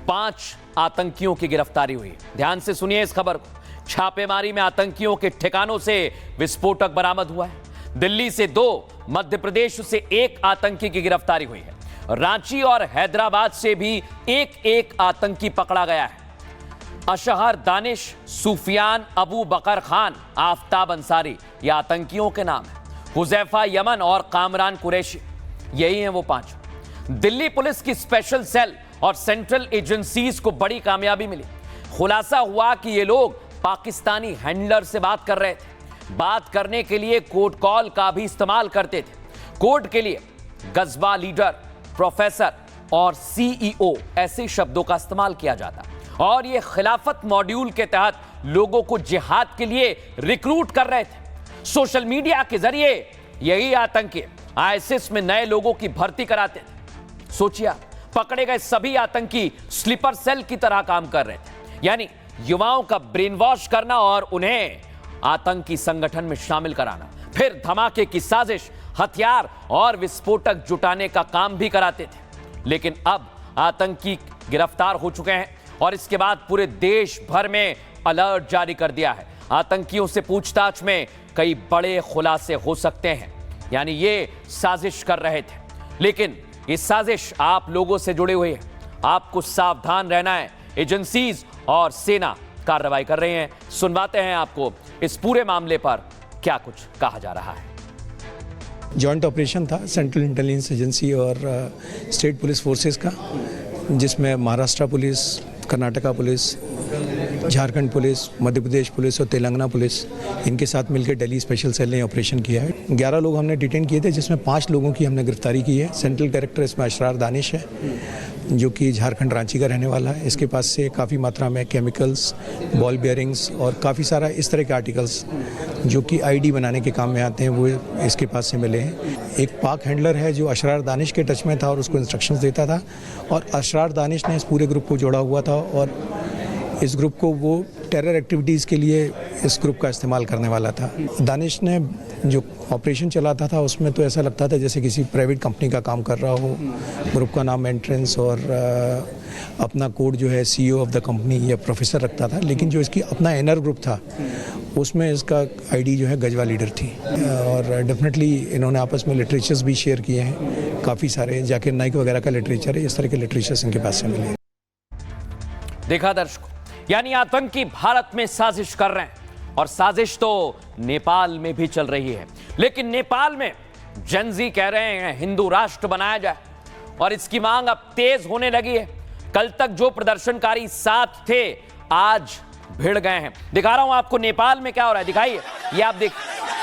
5 आतंकियों की गिरफ्तारी हुई। ध्यान से सुनिए इस खबर को। छापेमारी में आतंकियों के ठिकानों से विस्फोटक बरामद हुआ है। दिल्ली से 2, मध्य प्रदेश से 1 आतंकी की गिरफ्तारी हुई है। रांची और हैदराबाद से भी एक आतंकी पकड़ा गया है। अशहर दानिश, सुफियान, अबू बकर खान, आफताब अंसारी, ये आतंकियों के नाम है। हुजैफा यमन और कामरान कुरैशी, यही हैं वो 5। दिल्ली पुलिस की स्पेशल सेल और सेंट्रल एजेंसीज को बड़ी कामयाबी मिली। खुलासा हुआ कि ये लोग पाकिस्तानी हैंडलर से बात कर रहे थे। बात करने के लिए कोड कॉल का भी इस्तेमाल करते थे। कोड के लिए गजबा लीडर, प्रोफेसर और सीईओ ऐसे शब्दों का इस्तेमाल किया जाता और ये खिलाफत मॉड्यूल के तहत लोगों को जिहाद के लिए रिक्रूट कर रहे थे। सोशल मीडिया के जरिए यही आतंकी आईएसआईएस में नए लोगों की भर्ती कराते थे। सोचिए, पकड़े गए सभी आतंकी स्लीपर सेल की तरह काम कर रहे थे, यानी युवाओं का ब्रेन वॉश करना और उन्हें आतंकी संगठन में शामिल कराना, फिर धमाके की साजिश, हथियार और विस्फोटक जुटाने का काम भी कराते थे। लेकिन अब आतंकी गिरफ्तार हो चुके हैं और इसके बाद पूरे देश भर में अलर्ट जारी कर दिया है। आतंकियों से पूछताछ में कई बड़े खुलासे हो सकते हैं। यानी ये साजिश कर रहे थे, लेकिन ये साजिश आप लोगों से जुड़ी हुई है। आपको सावधान रहना है। एजेंसीज और सेना कार्रवाई कर रही हैं। सुनवाते हैं आपको इस पूरे मामले पर क्या कुछ कहा जा रहा है। जॉइंट ऑपरेशन था सेंट्रल इंटेलिजेंस एजेंसी और स्टेट पुलिस फोर्सेस का, जिसमें Maharashtra police, Karnataka police, Jharkhand police, Madhya Pradesh police और तेलंगाना पुलिस, इनके साथ मिलकर दिल्ली स्पेशल सेल ने ऑपरेशन किया है। 11 लोग हमने डिटेन किए थे, जिसमें 5 लोगों की हमने गिरफ्तारी की है। सेंट्रल कैरेक्टर इसमें अशरार दानिश है, जो कि झारखंड रांची का रहने वाला है। इसके पास से काफ़ी मात्रा में केमिकल्स, बॉल बेयरिंग्स और काफ़ी सारा इस तरह के आर्टिकल्स जो कि आईडी बनाने के काम में आते हैं, वो इसके पास से मिले हैं। एक पाक हैंडलर है जो अशरार दानिश के टच में था और उसको इंस्ट्रक्शंस देता था, और अशरार दानिश ने इस पूरे ग्रुप को जोड़ा हुआ था और इस ग्रुप को वो टेरर एक्टिविटीज़ के लिए इस ग्रुप का इस्तेमाल करने वाला था। दानिश ने जो ऑपरेशन चलाता था उसमें तो ऐसा लगता था जैसे किसी प्राइवेट कंपनी का काम कर रहा हो। ग्रुप का नाम एंट्रेंस और अपना कोड जो है CEO ऑफ द कंपनी या प्रोफेसर रखता था, लेकिन जो इसकी अपना इनर ग्रुप था उसमें इसका ID जो है गजवा लीडर थी। और डेफिनेटली इन्होंने आपस में लिटरेचर्स भी शेयर किए हैं, काफ़ी सारे जाकिर नाइक वगैरह का लिटरेचर है, इस तरह के लिटरेचर्स इनके पास से मिले। देखा दर्शकों, यानी आतंकी भारत में साजिश कर रहे हैं और साजिश तो नेपाल में भी चल रही है। लेकिन नेपाल में जनजी कह रहे हैं हिंदू राष्ट्र बनाया जाए और इसकी मांग अब तेज होने लगी है। कल तक जो प्रदर्शनकारी साथ थे आज भिड़ गए हैं। दिखा रहा हूं आपको नेपाल में क्या हो रहा है, दिखाइए। ये आप देख,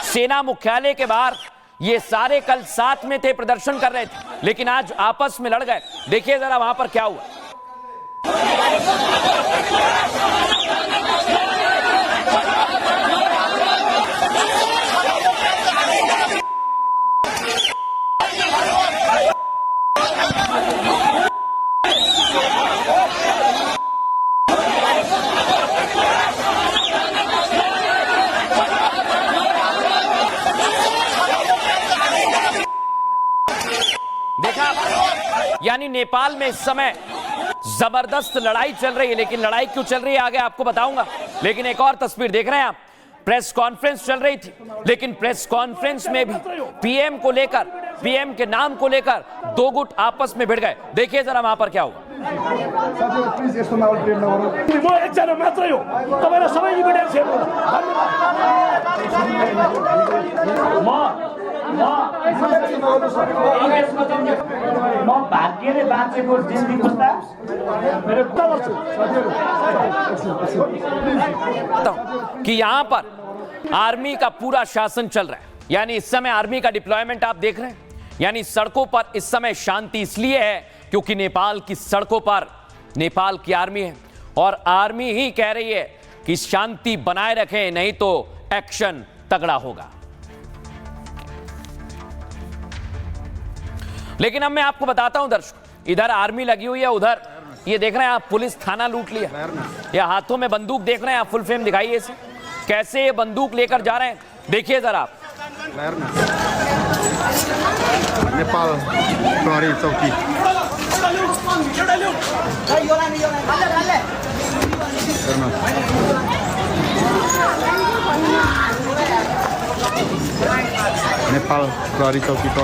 सेना मुख्यालय के बाहर ये सारे कल साथ में थे, प्रदर्शन कर रहे थे, लेकिन आज आपस में लड़ गए। देखिए जरा वहां पर क्या हुआ। देखा, यानी नेपाल में इस समय जबरदस्त लड़ाई चल रही है। लेकिन लड़ाई क्यों चल रही है आगे आपको बताऊंगा। लेकिन एक और तस्वीर देख रहे हैं आप, प्रेस कॉन्फ्रेंस चल रही थी, लेकिन प्रेस कॉन्फ्रेंस में भी पीएम को लेकर, पीएम के नाम को लेकर दो गुट आपस में भिड़ गए। देखिए जरा वहां पर क्या हुआ। कि यहां पर आर्मी का पूरा शासन चल रहा है, यानी इस समय आर्मी का डिप्लॉयमेंट आप देख रहे हैं। यानी सड़कों पर इस समय शांति इसलिए है क्योंकि नेपाल की सड़कों पर नेपाल की आर्मी है और आर्मी ही कह रही है कि शांति बनाए रखें, नहीं तो एक्शन तगड़ा होगा। लेकिन अब मैं आपको बताता हूं दर्शक, इधर आर्मी लगी हुई है, उधर ये देख रहे हैं आप पुलिस थाना लूट लिया। ये हाथों में बंदूक देख रहे हैं आप, फुल फ्रेम दिखाइए इसे, कैसे ये बंदूक लेकर जा रहे हैं देखिए जरा आप। नेपाल प्रहरी चौकी नेपाल प्रहरी चौकी तो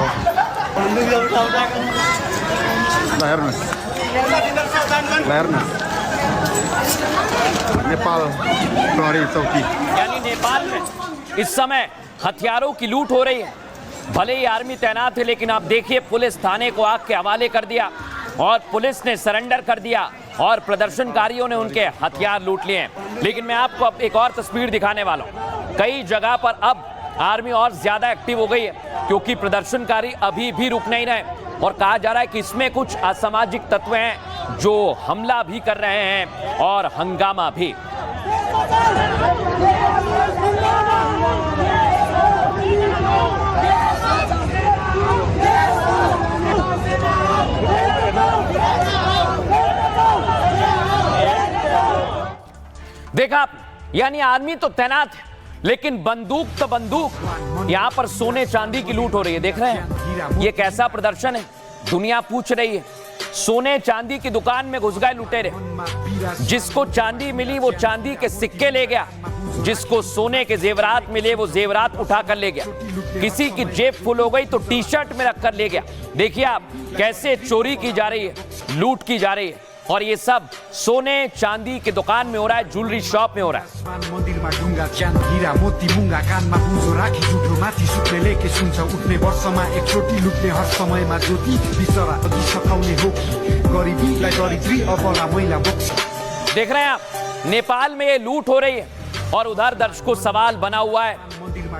नेपाल प्रहरी चौकी, यानी नेपाल में इस समय हथियारों की लूट हो रही है। भले ही आर्मी तैनात है, लेकिन आप देखिए पुलिस थाने को आग के हवाले कर दिया और पुलिस ने सरेंडर कर दिया और प्रदर्शनकारियों ने उनके हथियार लूट लिए हैं। लेकिन मैं आपको अब एक और तस्वीर दिखाने वाला हूं। कई जगह पर अब आर्मी और ज्यादा एक्टिव हो गई है क्योंकि प्रदर्शनकारी अभी भी रुक नहीं रहे और कहा जा रहा है कि इसमें कुछ असामाजिक तत्व हैं जो हमला भी कर रहे हैं और हंगामा भी। देखा, यानी आर्मी तो तैनात है लेकिन बंदूक तो बंदूक। यहां पर सोने चांदी की लूट हो रही है, देख रहे हैं ये कैसा प्रदर्शन है। दुनिया पूछ रही है, सोने चांदी की दुकान में घुस गए लुटेरे, जिसको चांदी मिली वो चांदी के सिक्के ले गया, जिसको सोने के जेवरात मिले वो जेवरात उठा कर ले गया, किसी की जेब फुल हो गई तो टी शर्ट में रखकर ले गया। देखिए आप कैसे चोरी की जा रही है, लूट की जा रही है और ये सब सोने चांदी की दुकान में हो रहा है, ज्वेलरी शॉप में हो रहा है। मन्दिरमा ढुङ्गा च्यान हीरा मोती मुङ्गा कानमा गुन्जो राखी जुठो माथि सुत्ने लेके सुन्छ उठ्ने वर्षमा एकचोटि लुट्ने हर समयमा ज्योति बिचरा अघि सकाउने हो कि गरिबीलाई दरिद्री अबला महिला बोक्छ। देख रहे हैं आप नेपाल में ये लूट हो रही है और उधर दर्शकों सवाल बना हुआ है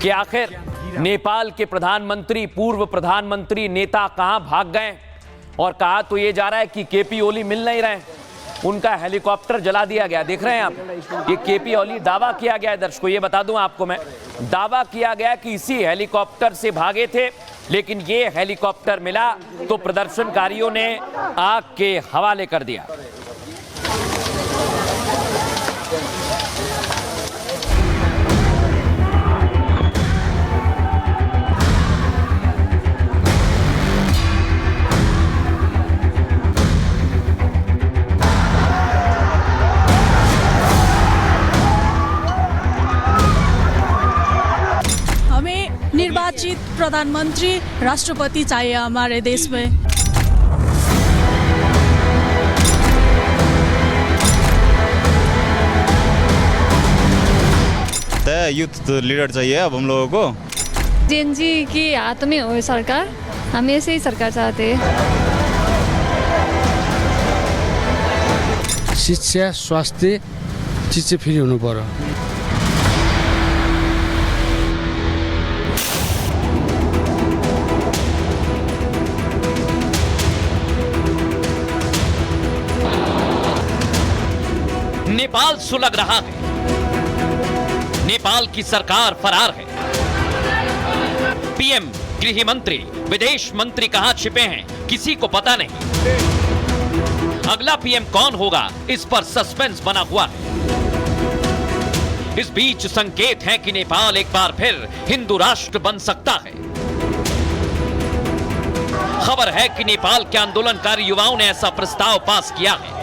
कि आखिर नेपाल के प्रधानमंत्री, पूर्व प्रधानमंत्री, नेता कहां भाग गए। और कहा तो ये जा रहा है कि केपी ओली मिल नहीं रहे, उनका हेलीकॉप्टर जला दिया गया। देख रहे हैं आप, ये केपी ओली दावा किया गया है दर्शकों, ये बता दूं आपको मैं, दावा किया गया कि इसी हेलीकॉप्टर से भागे थे, लेकिन ये हेलीकॉप्टर मिला तो प्रदर्शनकारियों ने आग के हवाले कर दिया। उचित प्रधानमंत्री राष्ट्रपति चाहिए हमारे देश में। यूथ लीडर चाहिए अब हम लोगों को। जेएनजी की हाथ में हो सरकार, हम ऐसे ही सरकार चाहते हैं। शिक्षा स्वास्थ्य चिज चाहिँ फ्री हुनु पर्यो। नेपाल सुलग रहा है, नेपाल की सरकार फरार है। पीएम, गृह मंत्री, विदेश मंत्री कहां छिपे हैं किसी को पता नहीं। अगला पीएम कौन होगा इस पर सस्पेंस बना हुआ है। इस बीच संकेत है कि नेपाल एक बार फिर हिंदू राष्ट्र बन सकता है। खबर है कि नेपाल के आंदोलनकारी युवाओं ने ऐसा प्रस्ताव पास किया है।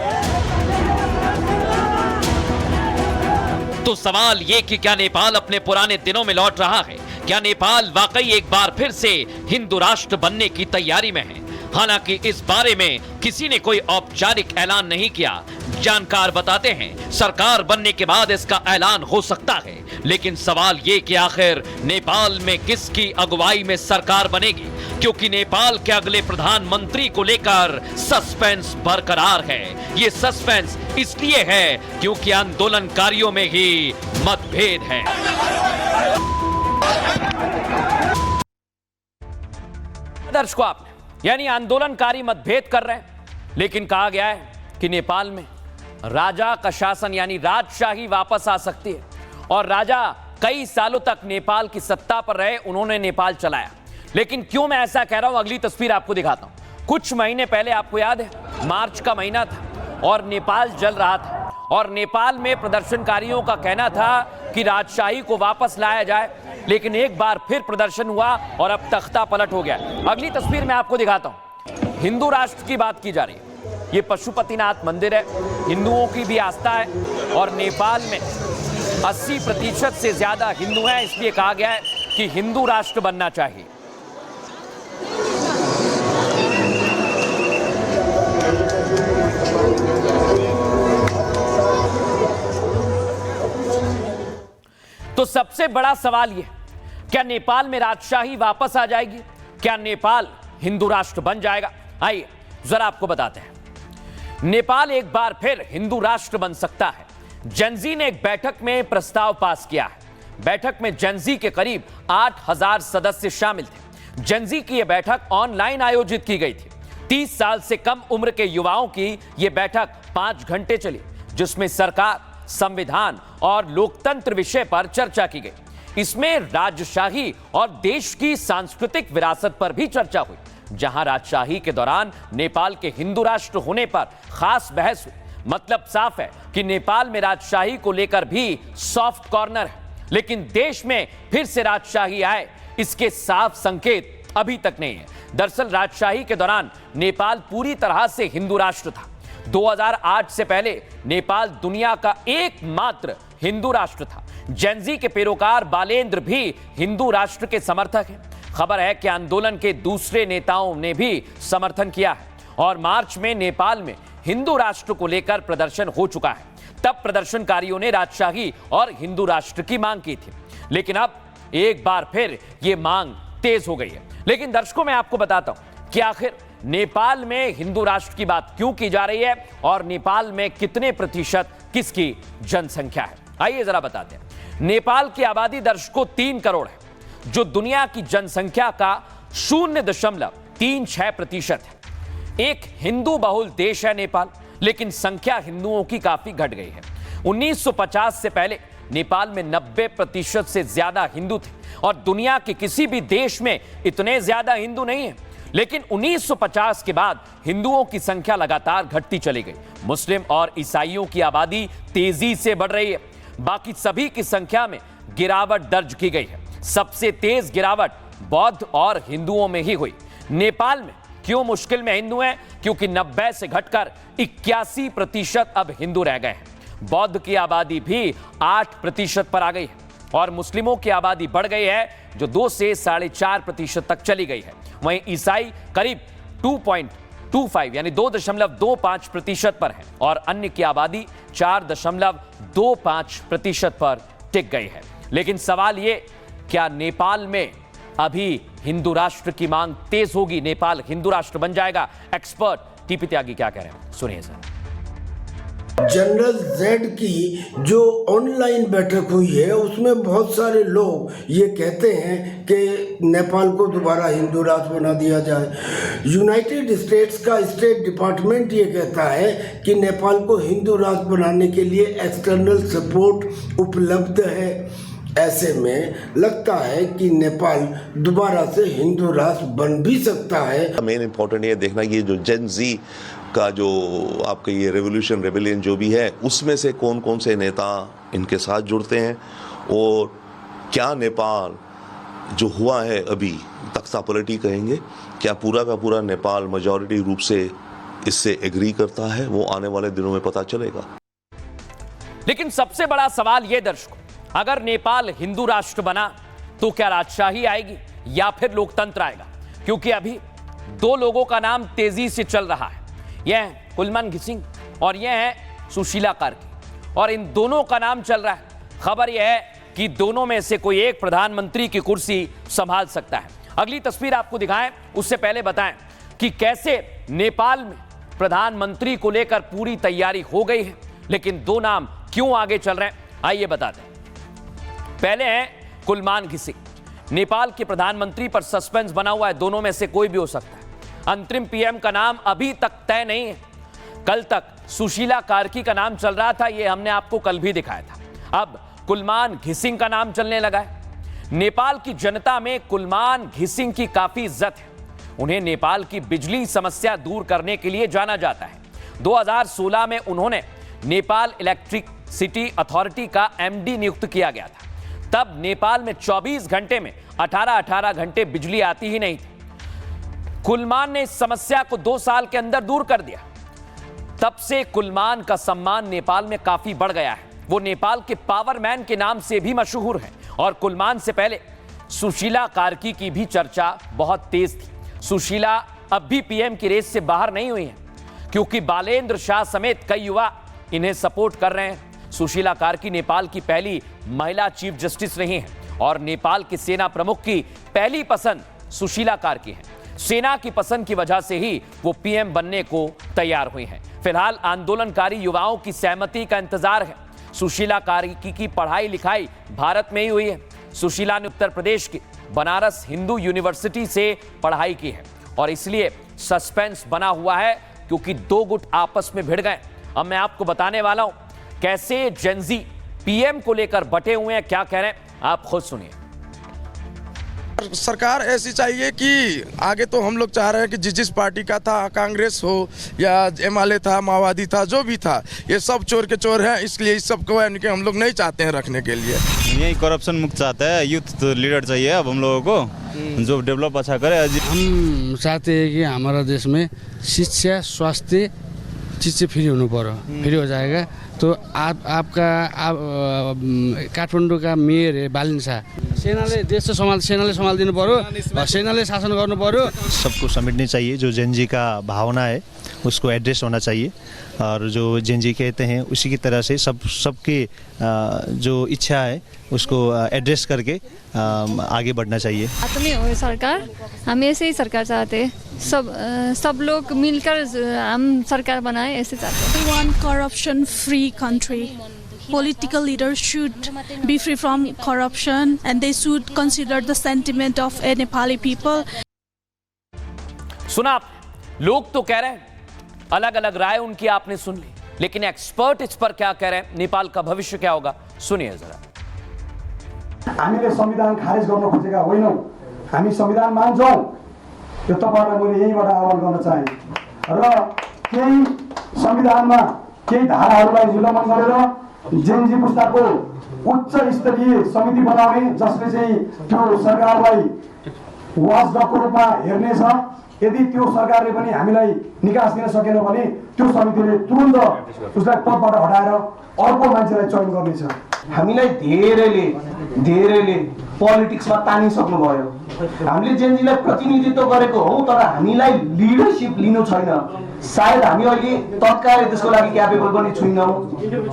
तो सवाल ये कि क्या नेपाल अपने पुराने दिनों में लौट रहा है? क्या नेपाल वाकई एक बार फिर से हिंदू राष्ट्र बनने की तैयारी में है? हालांकि इस बारे में किसी ने कोई औपचारिक ऐलान नहीं किया। जानकार बताते हैं सरकार बनने के बाद इसका ऐलान हो सकता है, लेकिन सवाल ये कि आखिर नेपाल में किसकी अगुवाई में सरकार बनेगी, क्योंकि नेपाल के अगले प्रधानमंत्री को लेकर सस्पेंस बरकरार है। ये सस्पेंस इसलिए है क्योंकि आंदोलनकारियों में ही मतभेद है। दर्शकों, आपने यानी आंदोलनकारी मतभेद कर रहे हैं, लेकिन कहा गया है कि नेपाल में राजा का शासन यानी राजशाही वापस आ सकती है। और राजा कई सालों तक नेपाल की सत्ता पर रहे, उन्होंने नेपाल चलाया। लेकिन क्यों मैं ऐसा कह रहा हूं, अगली तस्वीर आपको दिखाता हूं। कुछ महीने पहले आपको याद है, मार्च का महीना था और नेपाल जल रहा था, और नेपाल में प्रदर्शनकारियों का कहना था कि राजशाही को वापस लाया जाए। लेकिन एक बार फिर प्रदर्शन हुआ और अब तख्ता पलट हो गया। अगली तस्वीर में आपको दिखाता हूं। हिंदू राष्ट्र की बात की जा रही है। ये पशुपतिनाथ मंदिर है, हिंदुओं की भी आस्था है, और नेपाल में 80% से ज्यादा हिंदू हैं, इसलिए कहा गया है कि हिंदू राष्ट्र बनना चाहिए। तो सबसे बड़ा सवाल यह, क्या नेपाल में राजशाही वापस आ जाएगी? क्या नेपाल हिंदू राष्ट्र बन जाएगा? आइए जरा आपको बताते हैं। नेपाल एक बार फिर हिंदू राष्ट्र बन सकता है। जेनजी ने एक बैठक में प्रस्ताव पास किया है। बैठक में जेनजी के करीब 8000 सदस्य शामिल थे। जेनजी की यह बैठक ऑनलाइन आयोजित की गई थी। 30 साल से कम उम्र के युवाओं की यह बैठक 5 घंटे चली, जिसमें सरकार, संविधान और लोकतंत्र विषय पर चर्चा की गई। इसमें राजशाही और देश की सांस्कृतिक विरासत पर भी चर्चा हुई, जहां राजशाही के दौरान नेपाल के हिंदू राष्ट्र होने पर खास बहस हुई। मतलब साफ है कि नेपाल में राजशाही को लेकर भी सॉफ्ट कॉर्नर है, लेकिन देश में फिर से राजशाही आए, इसके साफ संकेत अभी तक नहीं है। दरअसल राजशाही के दौरान नेपाल पूरी तरह से हिंदू राष्ट्र था। 2008 से पहले नेपाल दुनिया का एकमात्र हिंदू राष्ट्र था। जेनजी के पैरोकार बालेंद्र भी हिंदू राष्ट्र के समर्थक हैं। खबर है कि आंदोलन के दूसरे नेताओं ने भी समर्थन किया है, और मार्च में नेपाल में हिंदू राष्ट्र को लेकर प्रदर्शन हो चुका है। तब प्रदर्शनकारियों ने राजशाही और हिंदू राष्ट्र की मांग की थी, लेकिन अब एक बार फिर यह मांग तेज हो गई है। लेकिन दर्शकों, मैं आपको बताता हूं कि आखिर नेपाल में हिंदू राष्ट्र की बात क्यों की जा रही है, और नेपाल में कितने प्रतिशत किसकी जनसंख्या है। आइए जरा बताते हैं। नेपाल की आबादी दर्शकों 3 करोड़ है, जो दुनिया की जनसंख्या का 0.36% है। एक हिंदू बहुल देश है नेपाल, लेकिन संख्या हिंदुओं की काफी घट गई है। 1950 से पहले नेपाल में 90% से ज्यादा हिंदू थे, और दुनिया के किसी भी देश में इतने ज्यादा हिंदू नहीं है। लेकिन 1950 के बाद हिंदुओं की संख्या लगातार घटती चली गई। मुस्लिम और ईसाइयों की आबादी तेजी से बढ़ रही है। बाकी सभी की संख्या में गिरावट दर्ज की गई है। सबसे तेज गिरावट बौद्ध और हिंदुओं में ही हुई। नेपाल में क्यों मुश्किल में हिंदू हैं? क्योंकि 90 से घटकर 81% अब हिंदू रह गए हैं। बौद्ध की आबादी भी 8% पर आ गई है। और मुस्लिमों की आबादी बढ़ गई है जो 2 से 4.5% तक चली गई है। वहीं ईसाई करीब 2.25 यानी 2.25% पर है और अन्य की आबादी 4.25% पर टिक गई है। लेकिन सवाल ये, क्या नेपाल में अभी हिंदू राष्ट्र की मांग तेज होगी? नेपाल हिंदू राष्ट्र बन जाएगा? एक्सपर्ट टीपी त्यागी क्या कह रहे हैं, सुनिए सर। जनरल जेड की जो ऑनलाइन बैठक हुई है उसमें बहुत सारे लोग ये कहते हैं कि नेपाल को दोबारा हिंदू राष्ट्र बना दिया जाए। यूनाइटेड स्टेट्स का स्टेट डिपार्टमेंट ये कहता है कि नेपाल को हिंदू राष्ट्र बनाने के लिए एक्सटर्नल सपोर्ट उपलब्ध है। ऐसे में लगता है कि नेपाल दोबारा से हिंदू राष्ट्र बन भी सकता है। मेन इम्पोर्टेंट ये देखना ये जो जेन जी का जो आपका ये रेवोल्यूशन रेबेलियन जो भी है उसमें से कौन कौन से नेता इनके साथ जुड़ते हैं और क्या नेपाल जो हुआ है अभी तख्ता पलटी कहेंगे, क्या पूरा का पूरा नेपाल मेजॉरिटी रूप से इससे एग्री करता है, वो आने वाले दिनों में पता चलेगा। लेकिन सबसे बड़ा सवाल यह दर्शकों, अगर नेपाल हिंदू राष्ट्र बना तो क्या राजशाही आएगी या फिर लोकतंत्र आएगा? क्योंकि अभी 2 लोगों का नाम तेजी से चल रहा है, यह है कुलमान घिसिंग और यह है सुशीला कार्की, और इन दोनों का नाम चल रहा है। खबर यह है कि दोनों में से कोई एक प्रधानमंत्री की कुर्सी संभाल सकता है। अगली तस्वीर आपको दिखाएं, उससे पहले बताएं कि कैसे नेपाल में प्रधानमंत्री को लेकर पूरी तैयारी हो गई है, लेकिन 2 नाम क्यों आगे चल रहे हैं आइए बताते हैं। पहले हैं कुलमान घिसिंग। नेपाल के प्रधानमंत्री पर सस्पेंस बना हुआ है, दोनों में से कोई भी हो सकता है। अंतरिम पीएम का नाम अभी तक तय नहीं है। कल तक सुशीला कार्की का नाम चल रहा था, यह हमने आपको कल भी दिखाया था। अब कुलमान घिसिंग का नाम चलने लगा है। नेपाल की जनता में कुलमान घिसिंग की काफी इज्जत है। उन्हें नेपाल की बिजली समस्या दूर करने के लिए जाना जाता है। 2016 में उन्होंने नेपाल इलेक्ट्रिसिटी अथॉरिटी का एमडी नियुक्त किया गया था। तब नेपाल में 24 घंटे में 18 घंटे बिजली आती ही नहीं थी। कुलमान ने इस समस्या को 2 साल के अंदर दूर कर दिया। तब से कुलमान का सम्मान नेपाल में काफी बढ़ गया है। वो नेपाल के पावरमैन के नाम से भी मशहूर है और कुलमान से पहले सुशीला कार्की की भी चर्चा बहुत तेज थी। सुशीला अब भी पीएम की रेस से बाहर नहीं हुई है क्योंकि बालेंद्र शाह समेत कई युवा इन्हें सपोर्ट कर रहे हैं। सुशीला कार्की नेपाल की पहली महिला चीफ जस्टिस रही हैं और नेपाल के सेना प्रमुख की पहली पसंद सुशीला कार्की है। सेना की पसंद की वजह से ही वो पीएम बनने को तैयार हुई हैं। फिलहाल आंदोलनकारी युवाओं की सहमति का इंतजार है। सुशीला कार्की की पढ़ाई लिखाई भारत में ही हुई है। सुशीला ने उत्तर प्रदेश की बनारस हिंदू यूनिवर्सिटी से पढ़ाई की है और इसलिए सस्पेंस बना हुआ है क्योंकि 2 गुट आपस में भिड़ गए। अब मैं आपको बताने वाला हूं कैसे जेनजी पीएम को लेकर बटे हुए हैं, क्या कह रहे हैं आप खुद सुनिए। सरकार ऐसी चाहिए कि आगे तो हम लोग चाह रहे हैं कि जिस पार्टी का था, कांग्रेस हो या एमएलए था, माओवादी था, जो भी था, ये सब चोर के चोर हैं। इसलिए इस सब को हम लोग नहीं चाहते हैं रखने के लिए। यही करप्शन मुक्त चाहता है, यूथ तो लीडर चाहिए अब हम लोगों को जो डेवलप अच्छा करे। हम चाहते हैं कि हमारा देश में शिक्षा, स्वास्थ्य चीज से फ्री होना पड़ो, फ्री हो जाएगा तो आपका काठमाडौँ का मेयर है बालिन शाह, सेनाले देश सेनाले संभालिदिनु पर्यो, सेनाले शासन गर्नु पर्यो। सबको समेटनी चाहिए, जो जेनजी का भावना है उसको एड्रेस होना चाहिए और जो जेनजी कहते हैं उसी की तरह से सबकी जो इच्छा है उसको एड्रेस करके आगे बढ़ना चाहिए। तुम्हें हो सरकार, हम ऐसे ही सरकार चाहते हैं, सब लोग मिलकर हम सरकार बनाए, ऐसे चाहते हैं। We want corruption free country. Political leaders should be free from corruption and they should consider the sentiment of a Nepali people. सुना आप, लोग तो कह रहे हैं, अलग अलग राय उनकी आपने सुन ली, लेकिन एक्सपर्ट इस पर क्या कह रहे हैं, नेपाल का भविष्य क्या होगा, सुनिए जरा। हामीले संविधान खारेज गर्न खोजेका होइनौं, हामी संविधान मान्छौं। यो तपाईहरुलाई मैले यहीँबाट आह्वान गर्न चाहे र केही संविधानमा केही धाराहरूलाई उल्लङ्घन गरेर जेनजी पुस्ताको उच्च स्तरीय समिति बनाउने जसले चाहिँ त्यो सरकारलाई वाचडगको रूपमा हेर्नेछ। यदि त्यो सरकारले पनि हामीलाई निकास दिन सकेन भने त्यो समितिले तुरुन्त उसलाई पदबाट हटाएर अर्को मान्छेलाई चयन गर्नेछ। हामीलाई धेरैले पोलिटिक्समा तानिसक्नुभयो। हामीले जेनजीलाई प्रतिनिधित्व गरेको हौ, तर हामीलाई लिडरशिप लिनु छैन। सायद हामी अहिले तत्कालै त्यसको लागि क्यापेबल पनि छैनौँ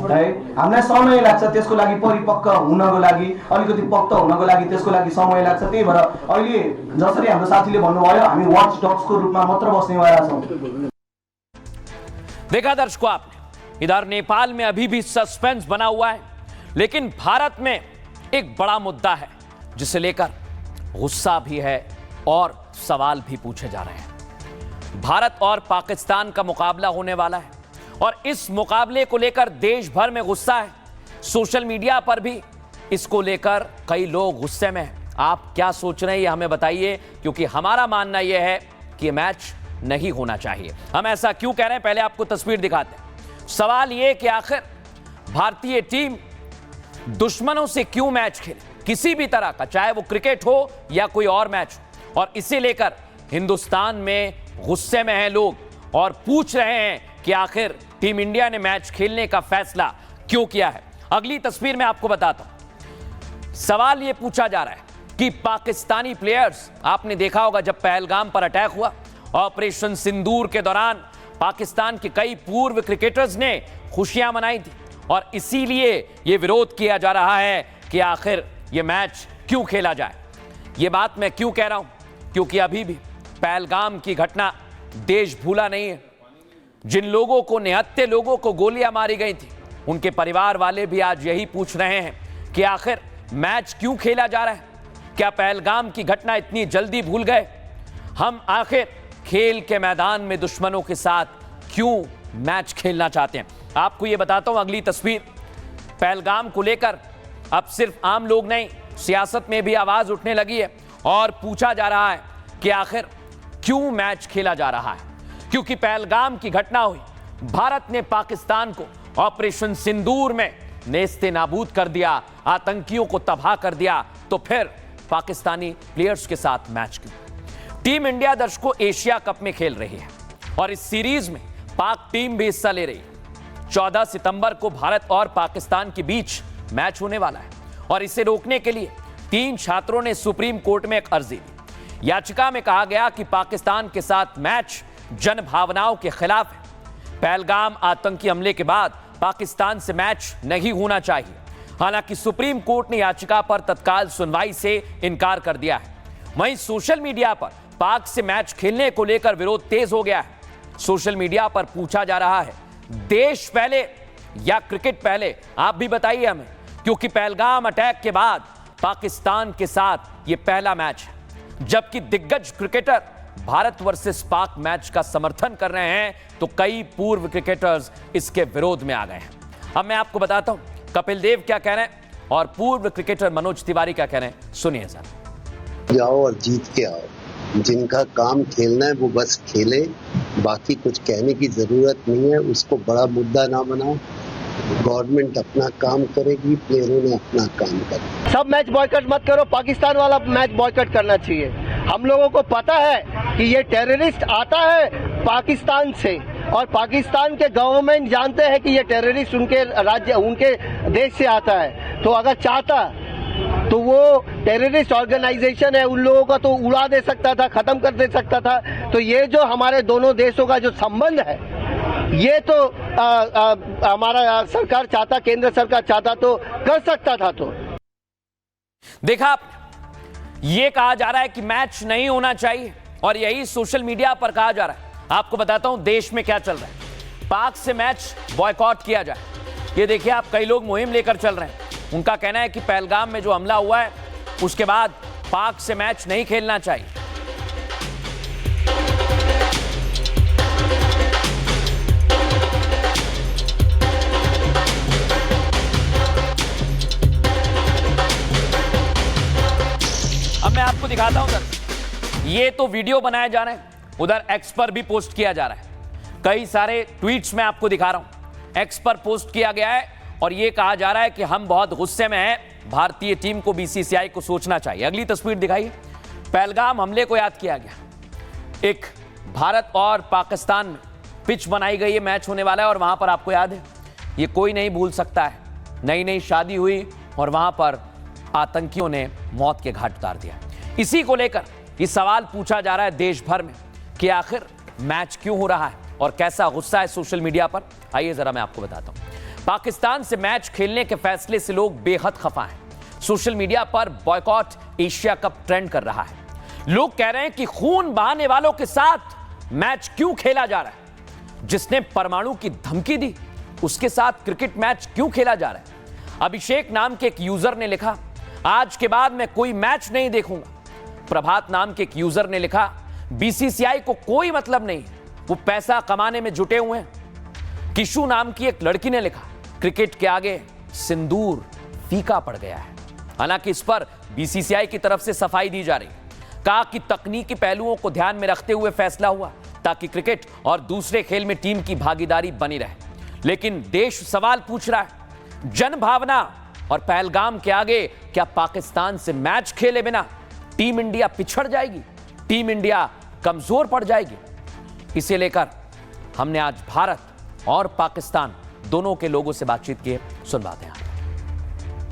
है। हामीलाई समय लाग्छ त्यसको लागि परिपक्व हुनको लागि, अलिकति पक्क हुनको लागि त्यसको लागि समय लाग्छ। त्यही भएर अहिले जसरी हाम्रो साथीले भन्नुभयो, हामी वाच डग्सको रूपमा मात्र बस्नेवाला छौँ। देखा दर्शकों आपने, इधर नेपाल में अभी भी सस्पेंस बना हुआ है, लेकिन भारत में एक बड़ा मुद्दा है जिसे लेकर गुस्सा भी है और सवाल भी पूछे जा रहे हैं। भारत और पाकिस्तान का मुकाबला होने वाला है और इस मुकाबले को लेकर देश भर में गुस्सा है। सोशल मीडिया पर भी इसको लेकर कई लोग गुस्से में हैं। आप क्या सोच रहे हैं ये हमें बताइए, क्योंकि हमारा मानना यह है कि मैच नहीं होना चाहिए। हम ऐसा क्यों कह रहे हैं, पहले आपको तस्वीर दिखाते हैं। सवाल यह कि आखिर भारतीय टीम दुश्मनों से क्यों मैच खेले, किसी भी तरह का, चाहे वो क्रिकेट हो या कोई और मैच हो, और इसे लेकर हिंदुस्तान में गुस्से में हैं लोग और पूछ रहे हैं कि आखिर टीम इंडिया ने मैच खेलने का फैसला क्यों किया है। अगली तस्वीर में आपको बताता हूं। सवाल यह पूछा जा रहा है कि पाकिस्तानी प्लेयर्स, आपने देखा होगा जब पहलगाम पर अटैक हुआ, ऑपरेशन सिंदूर के दौरान पाकिस्तान के कई पूर्व क्रिकेटर्स ने खुशियां मनाई थी और इसीलिए यह विरोध किया जा रहा है कि आखिर यह मैच क्यों खेला जाए। यह बात मैं क्यों कह रहा हूं, क्योंकि अभी भी पहलगाम की घटना देश भूला नहीं है। जिन लोगों को, निहत्थे लोगों को गोलियां मारी गई थी, उनके परिवार वाले भी आज यही पूछ रहे हैं कि आखिर मैच क्यों खेला जा रहा है। क्या पहलगाम की घटना इतनी जल्दी भूल गए? हम आखिर खेल के मैदान में दुश्मनों के साथ क्यों मैच खेलना चाहते हैं? आपको यह बताता हूं, अगली तस्वीर। पहलगाम को लेकर अब सिर्फ आम लोग नहीं, सियासत में भी आवाज उठने लगी है और पूछा जा रहा है कि आखिर क्यों मैच खेला जा रहा है। क्योंकि पहलगाम की घटना हुई, भारत ने पाकिस्तान को ऑपरेशन सिंदूर में नेस्ते नाबूद कर दिया, आतंकियों को तबाह कर दिया, तो फिर पाकिस्तानी प्लेयर्स के साथ मैच क्यों? टीम इंडिया दर्शकों एशिया कप में खेल रही है और इस सीरीज में पाक टीम भी हिस्सा ले रही है। 14 सितंबर को भारत और पाकिस्तान के बीच मैच होने वाला है और इसे रोकने के लिए 3 छात्रों ने सुप्रीम कोर्ट में एक अर्जी दी। याचिका में कहा गया कि पाकिस्तान के साथ मैच जन भावनाओं के खिलाफ है। पहलगाम आतंकी हमले के बाद पाकिस्तान से मैच नहीं होना चाहिए। हालांकि सुप्रीम कोर्ट ने याचिका पर तत्काल सुनवाई से इनकार कर दिया है। वहीं सोशल मीडिया पर पाक से मैच खेलने को लेकर विरोध तेज हो गया है। सोशल मीडिया पर पूछा जा रहा है, देश पहले या क्रिकेट पहले? आप भी बताइए हमें, क्योंकि पहलगाम अटैक के बाद पाकिस्तान के साथ यह पहला मैच है। जबकि दिग्गज क्रिकेटर भारत वर्सेस पाक मैच का समर्थन कर रहे हैं, तो कई पूर्व क्रिकेटर्स इसके विरोध में आ गए हैं। अब मैं आपको बताता हूं कपिल देव क्या कह रहे हैं और पूर्व क्रिकेटर मनोज तिवारी क्या कह रहे हैं, सुनिए सर। जाओ और जीत के आओ, जिनका काम खेलना है वो बस खेले, बाकी कुछ कहने की जरूरत नहीं है। उसको बड़ा मुद्दा ना बनाओ। गवर्नमेंट अपना काम करेगी, प्लेयरों ने अपना काम करना। सब मैच बॉयकॉट मत करो, पाकिस्तान वाला मैच बॉयकॉट करना चाहिए। हम लोगों को पता है कि ये टेररिस्ट आता है पाकिस्तान से और पाकिस्तान के गवर्नमेंट जानते हैं कि ये टेररिस्ट उनके राज्य, उनके देश से आता है। तो अगर चाहता तो वो टेररिस्ट ऑर्गेनाइजेशन है, उन लोगों का तो उड़ा दे सकता था, खत्म कर दे सकता था। तो ये जो हमारे दोनों देशों का जो संबंध है, ये तो हमारा सरकार चाहता, केंद्र सरकार चाहता तो कर सकता था। तो देखा आप, ये कहा जा रहा है कि मैच नहीं होना चाहिए और यही सोशल मीडिया पर कहा जा रहा है। आपको बताता हूं देश में क्या चल रहा है। पाक से मैच बॉयकॉट किया जाए, ये देखिए आप, कई लोग मुहिम लेकर चल रहे हैं। उनका कहना है कि पहलगाम में जो हमला हुआ है उसके बाद पाक से मैच नहीं खेलना चाहिए। अब मैं आपको दिखाता हूं सर, ये तो वीडियो बनाए जा रहे हैं, उधर एक्स पर भी पोस्ट किया जा रहा है। कई सारे ट्वीट्स में आपको दिखा रहा हूं, एक्स पर पोस्ट किया गया है और यह कहा जा रहा है कि हम बहुत गुस्से में हैं, भारतीय टीम को, बीसीसीआई को सोचना चाहिए। अगली तस्वीर दिखाइए। पहलगाम हमले को याद किया गया। एक भारत और पाकिस्तान में पिच बनाई गई है, मैच होने वाला है और वहां पर आपको याद है, ये कोई नहीं भूल सकता है, नई नई शादी हुई और वहां पर आतंकियों ने मौत के घाट उतार दिया। इसी को लेकर ये सवाल पूछा जा रहा है देश भर में कि आखिर मैच क्यों हो रहा है और कैसा गुस्सा है सोशल मीडिया पर। आइए जरा मैं आपको बताता हूं। पाकिस्तान से मैच खेलने के फैसले से लोग बेहद खफा हैं। सोशल मीडिया पर बॉयकॉट एशिया कप ट्रेंड कर रहा है। लोग कह रहे हैं कि खून बहाने वालों के साथ मैच क्यों खेला जा रहा है। जिसने परमाणु की धमकी दी उसके साथ क्रिकेट मैच क्यों खेला जा रहा है। अभिषेक नाम के एक यूजर ने लिखा, आज के बाद मैं कोई मैच नहीं देखूंगा। प्रभात नाम के एक यूजर ने लिखा, बीसीसीआई को कोई मतलब नहीं, वो पैसा कमाने में जुटे हुए हैं। किशु नाम की एक लड़की ने लिखा, क्रिकेट के आगे सिंदूर फीका पड़ गया है। हालांकि इस पर बीसीसीआई की तरफ से सफाई दी जा रही है। कहा कि तकनीकी पहलुओं को ध्यान में रखते हुए फैसला हुआ ताकि क्रिकेट और दूसरे खेल में टीम की भागीदारी बनी रहे। लेकिन देश सवाल पूछ रहा है, जन भावना और पहलगाम के आगे क्या पाकिस्तान से मैच खेले बिना टीम इंडिया पिछड़ जाएगी, टीम इंडिया कमजोर पड़ जाएगी। इसे लेकर हमने आज भारत और पाकिस्तान दोनों के लोगों से बातचीत की है। सुनवाते हैं।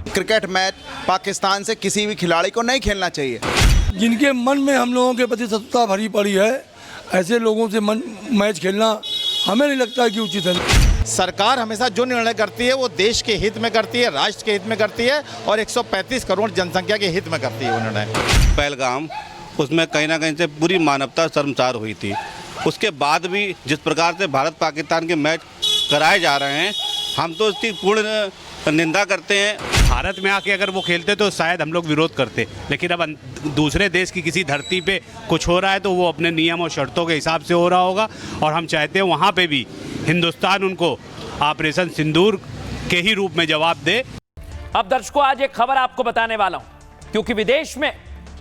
क्रिकेट मैच पाकिस्तान से किसी भी खिलाड़ी को नहीं खेलना चाहिए। जिनके मन में हम लोगों के प्रति सत्ता भरी पड़ी है, ऐसे लोगों से मैच खेलना हमें नहीं लगता कि उचित है। सरकार हमेशा जो निर्णय करती है वो देश के हित में करती है, राष्ट्र के हित में करती है और 135 करोड़ जनसंख्या के हित में करती है वो निर्णय। पहलगाम, उसमें कहीं ना कहीं से पूरी मानवता शर्मसार हुई थी। उसके बाद भी जिस प्रकार से भारत पाकिस्तान के मैच कराए जा रहे हैं, हम तो इसकी पूर्ण निंदा करते हैं। भारत में आके अगर वो खेलते तो शायद हम लोग विरोध करते, लेकिन अब दूसरे देश की किसी धरती पे कुछ हो रहा है तो वो अपने नियम और शर्तों के हिसाब से हो रहा होगा और हम चाहते हैं वहाँ पे भी हिंदुस्तान उनको ऑपरेशन सिंदूर के ही रूप में जवाब दे। अब दर्शकों, आज एक खबर आपको बताने वाला हूं, क्योंकि विदेश में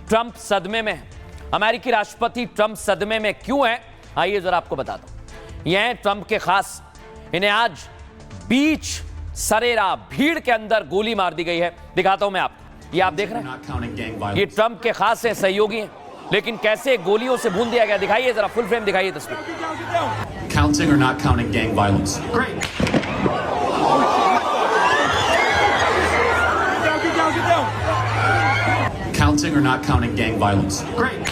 ट्रंप सदमे में है। अमेरिकी राष्ट्रपति ट्रंप सदमे में क्यों है, आइए जरा आपको बताता हूं। यह है ट्रंप के खास। इन्हें आज बीच सरेरा भीड़ के अंदर गोली मार दी गई है। दिखाता हूं मैं आपको, ये आप देख रहे हैं, ये ट्रंप के खास हैं, सहयोगी हैं, लेकिन कैसे गोलियों से भून दिया गया। दिखाइए जरा, फुल फ्रेम दिखाइए तस्वीर। Counting or not counting gang violence? Great. Counting or not counting gang violence? Great.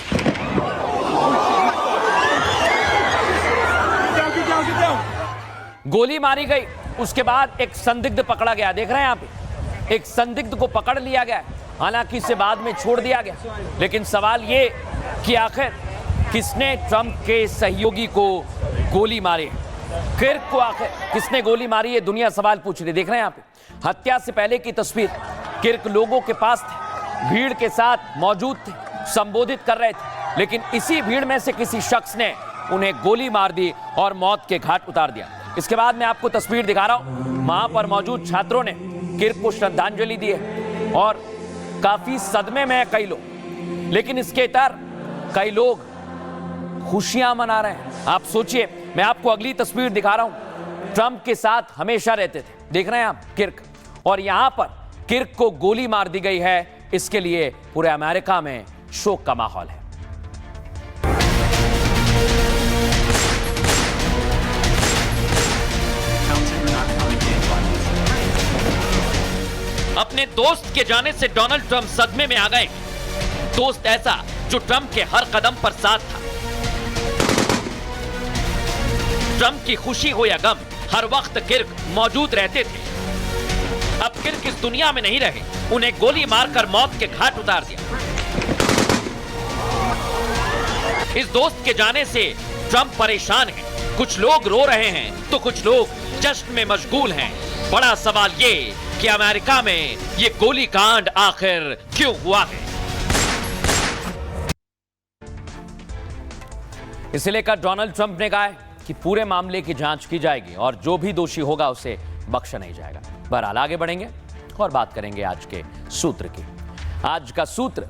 गोली मारी गई, उसके बाद एक संदिग्ध पकड़ा गया। देख रहे हैं यहाँ पे, एक संदिग्ध को पकड़ लिया गया। हालांकि इसे बाद में छोड़ दिया गया, लेकिन सवाल ये कि आखिर किसने ट्रंप के सहयोगी को गोली मारी, किर्क को आखिर किसने गोली मारी, ये दुनिया सवाल पूछ रही। देख रहे हैं यहाँ पे हत्या से पहले की तस्वीर। किर्क लोगों के पास थे, भीड़ के साथ मौजूद थे, संबोधित कर रहे थे, लेकिन इसी भीड़ में से किसी शख्स ने उन्हें गोली मार दी और मौत के घाट उतार दिया। इसके बाद मैं आपको तस्वीर दिखा रहा हूं। वहां पर मौजूद छात्रों ने किर्क को श्रद्धांजलि दी है और काफी सदमे में है कई लोग, लेकिन इसके इतर कई लोग खुशियां मना रहे हैं। आप सोचिए, मैं आपको अगली तस्वीर दिखा रहा हूं। ट्रंप के साथ हमेशा रहते थे, देख रहे हैं आप, किर्क, और यहां पर किर्क को गोली मार दी गई है। इसके लिए पूरे अमेरिका में शोक का माहौल है। अपने दोस्त के जाने से डोनाल्ड ट्रंप सदमे में आ गए। दोस्त ऐसा जो ट्रंप के हर कदम पर साथ था। ट्रंप की खुशी हो या गम, हर वक्त किर्क मौजूद रहते थे। अब किर्क इस दुनिया में नहीं रहे, उन्हें गोली मारकर मौत के घाट उतार दिया। इस दोस्त के जाने से ट्रंप परेशान है। कुछ लोग रो रहे हैं तो कुछ लोग जश्न में मशगूल हैं। बड़ा सवाल ये कि अमेरिका में ये गोलीकांड आखिर क्यों हुआ है। इसे लेकर डोनाल्ड ट्रंप ने कहा है कि पूरे मामले की जांच की जाएगी और जो भी दोषी होगा उसे बख्शा नहीं जाएगा। बहरहाल आगे बढ़ेंगे और बात करेंगे आज के सूत्र की। आज का सूत्र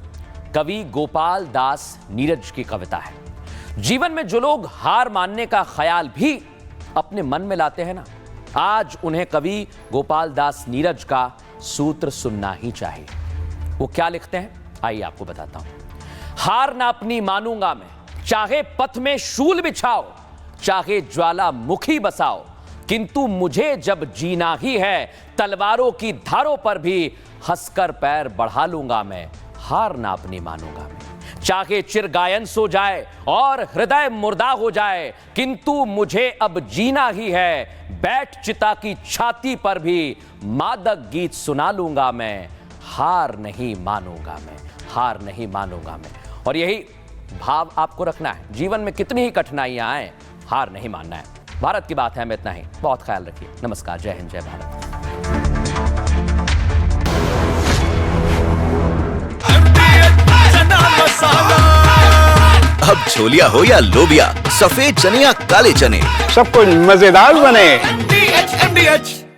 कवि गोपाल दास नीरज की कविता है। जीवन में जो लोग हार मानने का ख्याल भी अपने मन में लाते हैं ना, आज उन्हें कवि गोपाल दास नीरज का सूत्र सुनना ही चाहिए। वो क्या लिखते हैं, आइए आपको बताता हूं। हार ना अपनी मानूंगा मैं, चाहे पथ में शूल बिछाओ, चाहे ज्वालामुखी बसाओ, किंतु मुझे जब जीना ही है तलवारों की धारों पर भी हंसकर पैर बढ़ा लूंगा मैं, हार ना अपनी मानूंगा मैं। चाहे चिरगायन सो जाए और हृदय मुर्दा हो जाए, किंतु मुझे अब जीना ही है, बैठ चिता की छाती पर भी मादक गीत सुना लूंगा मैं, हार नहीं मानूंगा मैं, हार नहीं मानूंगा मैं। और यही भाव आपको रखना है, जीवन में कितनी ही कठिनाइयां आए, हार नहीं मानना है। भारत की बात है में इतना ही, बहुत ख्याल रखिए। नमस्कार, जय हिंद, जय भारत। अब छोलिया हो या लोबिया, सफेद चने या काले चने, सब कुछ मजेदार बने।